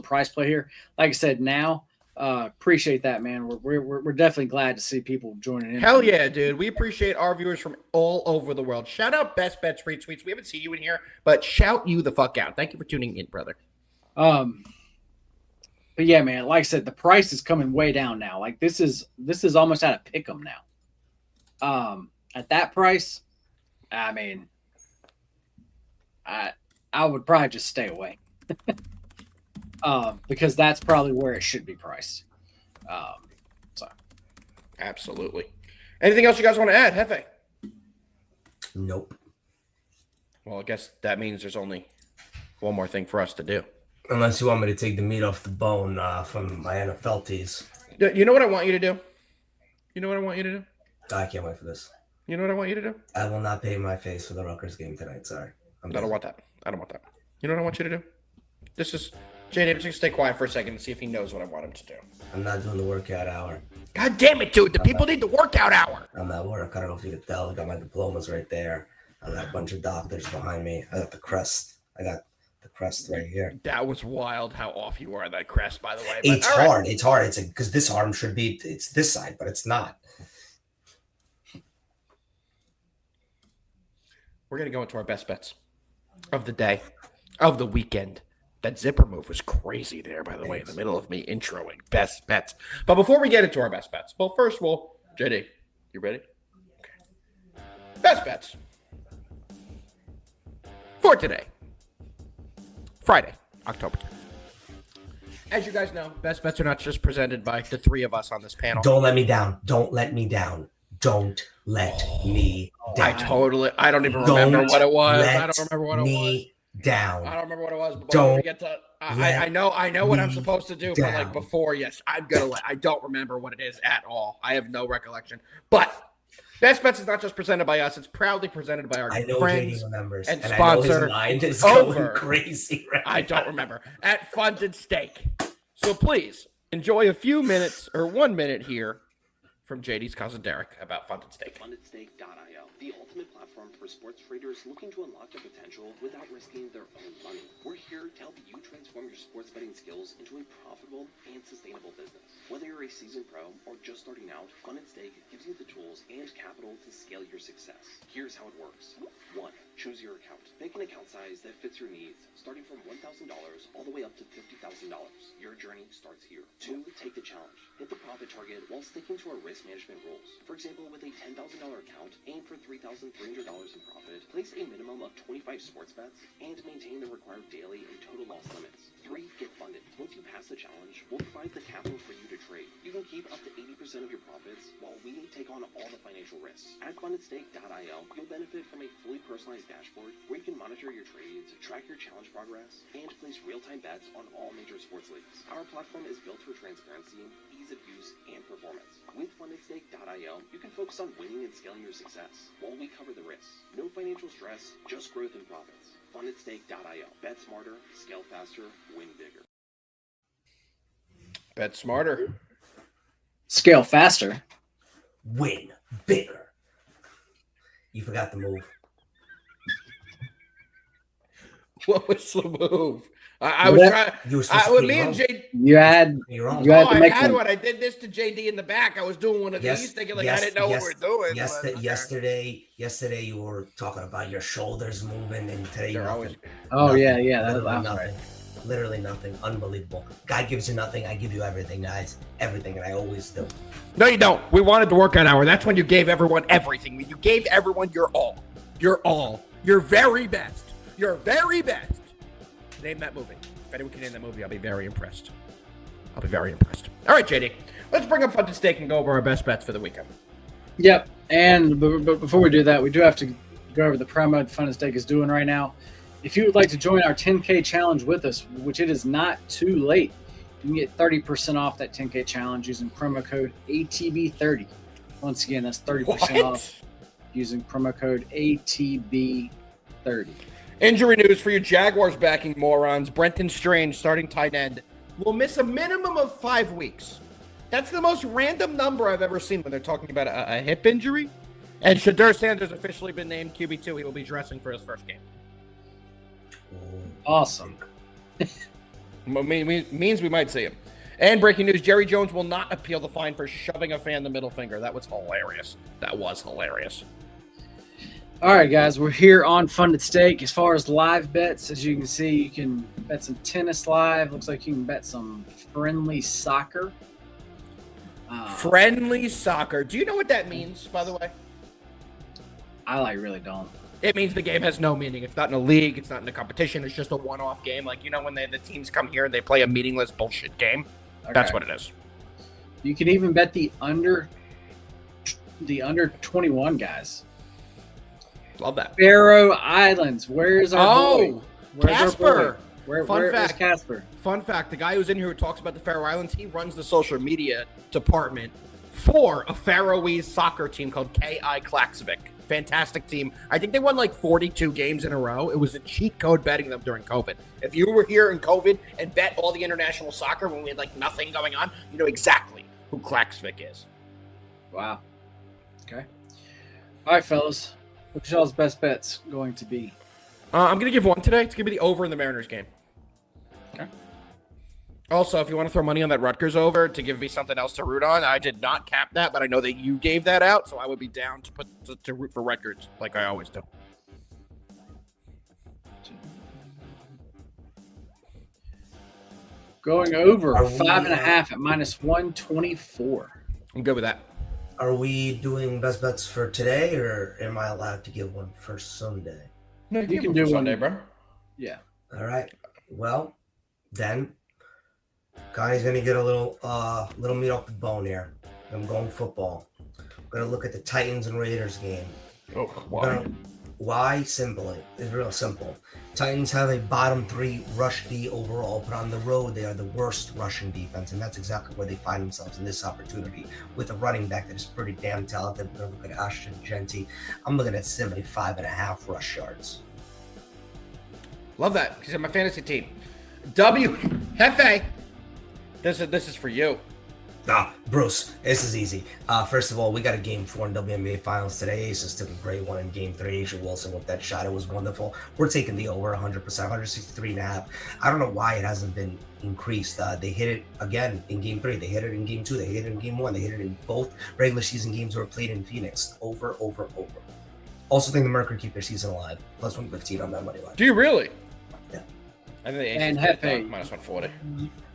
price play here. Like I said, now appreciate that, man. We're definitely glad to see people joining in. Hell yeah, dude. We appreciate our viewers from all over the world. Shout out Best Bets Retweets. We haven't seen you in here, but shout you the fuck out. Thank you for tuning in, brother. But yeah, man, like I said, the price is coming way down now. Like this is almost at a pick 'em now. At that price, I mean, I would probably just stay away. Because that's probably where it should be priced. So absolutely. Anything else you guys want to add, Jefe? Nope. Well, I guess that means there's only one more thing for us to do. Unless you want me to take the meat off the bone from my NFL tees. You know what I want you to do? I can't wait for this. You know what I want you to do? I will not pay my face for the Rutgers game tonight. Sorry. I don't want that. You know what I want you to do? This is Jay Davidson. Stay quiet for a second and see if he knows what I want him to do. I'm not doing the workout hour. God damn it, dude. The people need the workout hour. I'm at work. I don't know if you can tell. I got my diplomas right there. I got a bunch of doctors behind me. I got the crest. Right here. That was wild how off you are on that crest, by the way. It's hard. It's hard. It's because this arm should be, it's this side, but it's not. We're going to go into our best bets of the day, of the weekend. That zipper move was crazy there, by the way, in the middle of me introing best bets. But before we get into our best bets, well, first of all, JD, you ready? Okay. Best bets for today, Friday, October 10th. As you guys know, best bets are not just presented by the three of us on this panel. Don't let me down. Don't let me down. Don't let me down. I don't even remember what it was. I don't remember what it was. Down. I don't remember what it was. But don't we get to. I know what I'm supposed to do. Down. But like before, yes, I'm gonna. I don't remember what it is at all. I have no recollection. But Best Bets is not just presented by us; it's proudly presented by our friends remembers, and sponsor. I know his mind is going crazy. Right I don't remember at Funded Steak. So please enjoy a few minutes or 1 minute here from JD's cousin Derek about Funded Steak. FundedStake.io, the ultimate platform for sports traders looking to unlock their potential without risking their own money. We're here to help you transform your sports betting skills into a profitable and sustainable business. Whether you're a seasoned pro or just starting out, Funded Stake gives you the tools and capital to scale your success. Here's how it works. 1. Choose your account. Pick an account size that fits your needs, starting from $1,000 all the way up to $50,000. Your journey starts here. 2. Take the challenge. Hit the profit target while sticking to our risk management rules. For example, with a $10,000 account, aim for $3,300 in profit, place a minimum of 25 sports bets, and maintain the required daily and total loss limits. 3. Get funded. Once you pass the challenge, we'll provide the capital for you to trade. You can keep up to 80% of your profits while we take on all the financial risks. At FundedStake.io, you'll benefit from a fully personalized dashboard where you can monitor your trades, track your challenge progress, and place real-time bets on all major sports leagues. Our platform is built for transparency, ease of use, and performance. With FundedStake.io, you can focus on winning and scaling your success while we cover the risks. No financial stress, just growth and profits. FundedStake.io. Bet smarter, scale faster, win bigger. Bet smarter. Scale faster. Win bigger. You forgot the move. What was the move? I was trying. You were supposed to With put me your and own. JD. You had Your own. You had Oh, to I make had one. one. I did this to JD in the back. I was doing one of these, thinking like I didn't know what we're doing. Yesterday you were talking about your shoulders moving, and today They're nothing. always- Oh Nothing. yeah, that's Literally right. nothing. Literally nothing. Unbelievable. Guy gives you nothing. I give you everything, guys. Everything, and I always do. No, you don't. We wanted the workout hour. That's when you gave everyone everything. You gave everyone your all. Your all. Your very best. Your very best. Name that movie. If anyone can name that movie, I'll be very impressed. All right, JD. Let's bring up Funded Stake and go over our best bets for the weekend. Yep. And but before we do that, we do have to go over the promo the Funded Stake is doing right now. If you would like to join our 10K challenge with us, which it is not too late, you can get 30% off that 10K challenge using promo code ATB30. Once again, that's 30% off using promo code ATB30. Injury news for you Jaguars backing morons. Brenton Strange, starting tight end, will miss a minimum of 5 weeks. That's the most random number I've ever seen when they're talking about a hip injury. And Shadur Sanders officially been named QB2. He will be dressing for his first game. Awesome. Means we might see him. And breaking news, Jerry Jones will not appeal the fine for shoving a fan the middle finger. That was hilarious. All right, guys, we're here on Funded Stake. As far as live bets, as you can see, you can bet some tennis live. Looks like you can bet some friendly soccer. Friendly soccer. Do you know what that means, by the way? I really don't. It means the game has no meaning. It's not in a league. It's not in a competition. It's just a one-off game. Like, you know, when the teams come here and they play a meaningless bullshit game? Okay. That's what it is. You can even bet the under 21 guys. Love that. Faroe Islands. Where's our boy? Where's Casper. our boy? Where's fact. Casper? Fun fact, the guy who's in here who talks about the Faroe Islands, he runs the social media department for a Faroese soccer team called K.I. Klaksvik. Fantastic team. I think they won like 42 games in a row. It was a cheat code betting them during COVID. If you were here in COVID and bet all the international soccer when we had like nothing going on, you know exactly who Klaksvik is. Wow. Okay. All right, fellas. What's y'all's best bets going to be? I'm going to give one today. It's going to be the over in the Mariners game. Okay. Also, if you want to throw money on that Rutgers over to give me something else to root on, I did not cap that, but I know that you gave that out, so I would be down to root for Rutgers like I always do. Going over 5.5 at -124. I'm good with that. Are we doing best bets for today, or am I allowed to give one for Sunday? No, You can do one Sunday, bro. Yeah. All right. Well, then, Connie's gonna get a little meat off the bone here. I'm going football. I'm gonna look at the Titans and Raiders game. Oh, why? Why? Simply, it's real simple. Titans have a bottom 3 rush D overall, but on the road they are the worst rushing defense, and that's exactly where they find themselves in this opportunity with a running back that is pretty damn talented. We're gonna look at Ashton Genty. I'm looking at 75.5 rush yards. Love that. He's on my fantasy team. Jefe. This is for you. Bruce, this is easy. First of all, we got a game 4 in WNBA Finals today. Aces took a great one in game 3. Asia Wilson with that shot. It was wonderful. We're taking the over 100%, 163.5. I don't know why it hasn't been increased. They hit it again in game 3. They hit it in game 2. They hit it in game 1. They hit it in both regular season games that were played in Phoenix. Over. Also think the Mercury keep their season alive. Plus 115 on that money line. Do you really? Yeah. I think the Aces And did Jefe. minus 140.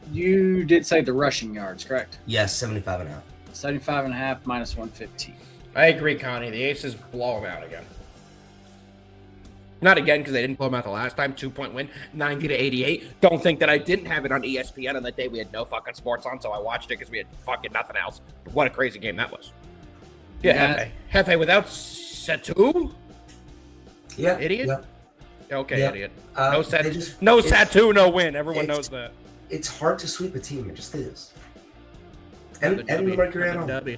You did say the rushing yards, correct? Yes, 75.5. 75.5 -115. I agree, Connie. The Aces blow them out again. Not again, because they didn't blow them out the last time. 2-point win, 90-88. Don't think that I didn't have it on ESPN on that day. We had no fucking sports on, so I watched it because we had fucking nothing else. But what a crazy game that was. Yeah, Jefe without Satu? Yeah. Idiot? Yeah. Okay, Yeah. idiot. They No it's- Satu, no win. Everyone it's- knows that. It's hard to sweep a team. It just is. And Not the Mercury at home. W.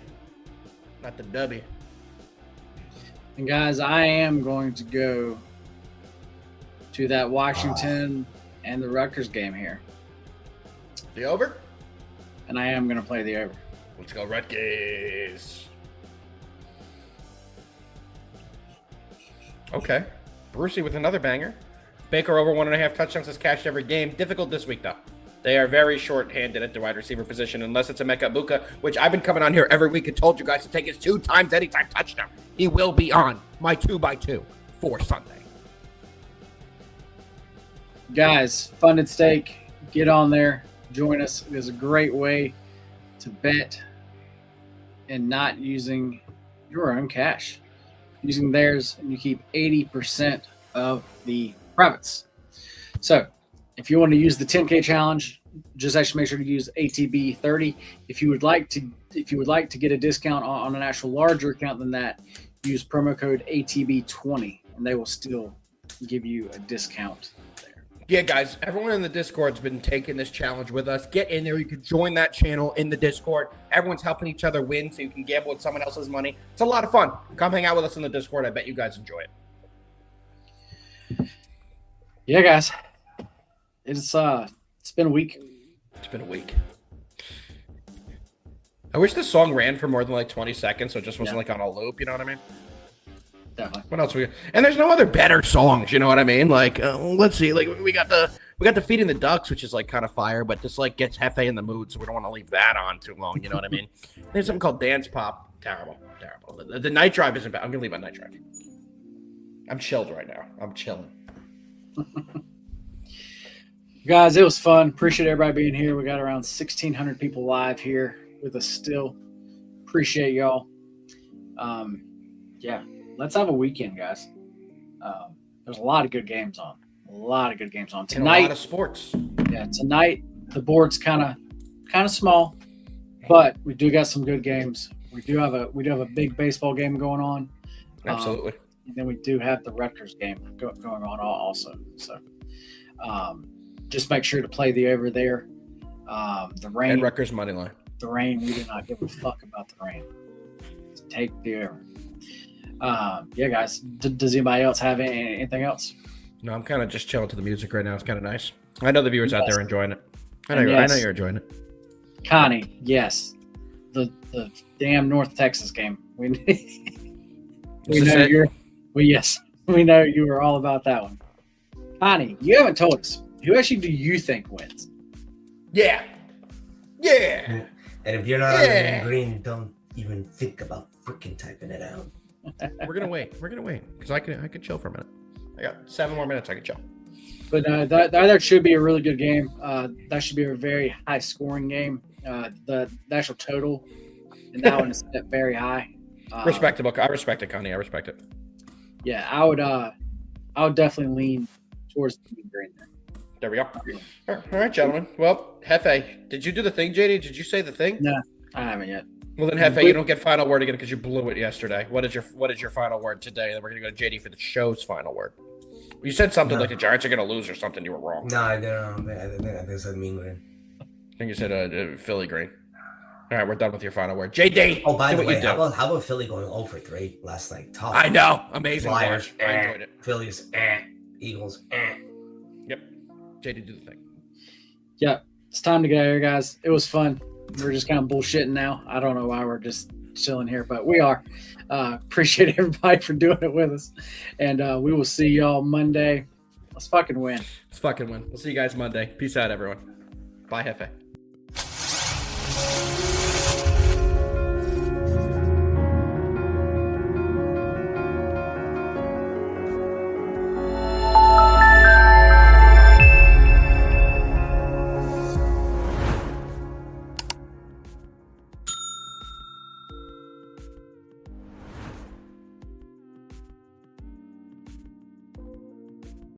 Not the W. And guys, I am going to go to that Washington and the Rutgers game here. The over? And I am going to play the over. Let's go Rutgers. Okay. Brucey with another banger. Baker over 1.5 touchdowns has cashed every game. Difficult this week, though. They are very short-handed at the wide receiver position, unless it's a Emeka Egbuka, which I've been coming on here every week and told you guys to take his 2 times anytime touchdown. He will be on my 2x2 for Sunday. Guys, Funded Stake, get on there, join us. It is a great way to bet and not using your own cash. Using theirs, and you keep 80% of the profits. So, if you want to use the 10K challenge, just actually make sure to use ATB 30. If you would like to get a discount on an actual larger account than that, use promo code ATB 20, and they will still give you a discount there. Yeah, guys, everyone in the Discord's been taking this challenge with us. Get in there. You can join that channel in the Discord. Everyone's helping each other win, so you can gamble with someone else's money. It's a lot of fun. Come hang out with us in the Discord. I bet you guys enjoy it. Yeah, guys. It's been a week. It's been a week. I wish this song ran for more than like 20 seconds, so it just wasn't like on a loop, you know what I mean? Definitely. What else we got? And there's no other better songs, you know what I mean? Like, let's see, like we got the Feeding the Ducks, which is like kind of fire, but just like gets Jefe in the mood, so we don't want to leave that on too long, you know what I mean? There's something called Dance Pop. Terrible. The Night Drive isn't bad. I'm gonna leave my Night Drive. I'm chilled right now. I'm chilling. Guys, it was fun. Appreciate everybody being here. We got around 1,600 people live here with us still. Appreciate y'all. Yeah, let's have a weekend, guys. There's a lot of good games on. Tonight. And a lot of sports. Yeah, tonight the board's kind of small, but we do got some good games. We do have a big baseball game going on. Absolutely. And then we do have the Rutgers game going on also. So. Just make sure to play the over there. The rain. And Rutgers money line. The rain. We do not give a fuck about the rain. Just take the over. Yeah, guys. Does anybody else have anything else? No, I'm kind of just chilling to the music right now. It's kind of nice. I know the viewers out there are enjoying it. I know you're enjoying it. Connie, yes. The damn North Texas game. We know you were all about that one. Connie, you haven't told us. Who actually do you think wins? Yeah. And if you're not on the green, don't even think about freaking typing it out. We're gonna wait because I can chill for a minute. I got 7 more minutes. I can chill. But that should be a really good game. That should be a very high scoring game. The actual total in that one is set very high. Respectable. I respect it, Connie. I respect it. Yeah, I would definitely lean towards the green there. There we go. All right, gentlemen. Well, Jefe, did you do the thing, JD? Did you say the thing? No, I haven't yet. Well, then, Jefe, you don't get final word again because you blew it yesterday. What is your final word today? And then we're going to go to JD for the show's final word. You said something like the Giants are going to lose or something. You were wrong. No, I didn't. I said mean green. I think you said Philly green. All right, we're done with your final word. JD, oh, by the way, how about Philly going 0 for 3 last night? Tough. I know. Amazing. Flyers, I enjoyed it. Phillies, Eagles, Yep. JD, do the thing. Yeah, it's time to get out of here, guys. It was fun. We're just kind of bullshitting now. I don't know why we're just chilling here, but we are. Appreciate everybody for doing it with us. And we will see y'all Monday. Let's fucking win. We'll see you guys Monday. Peace out, everyone. Bye, Jefe.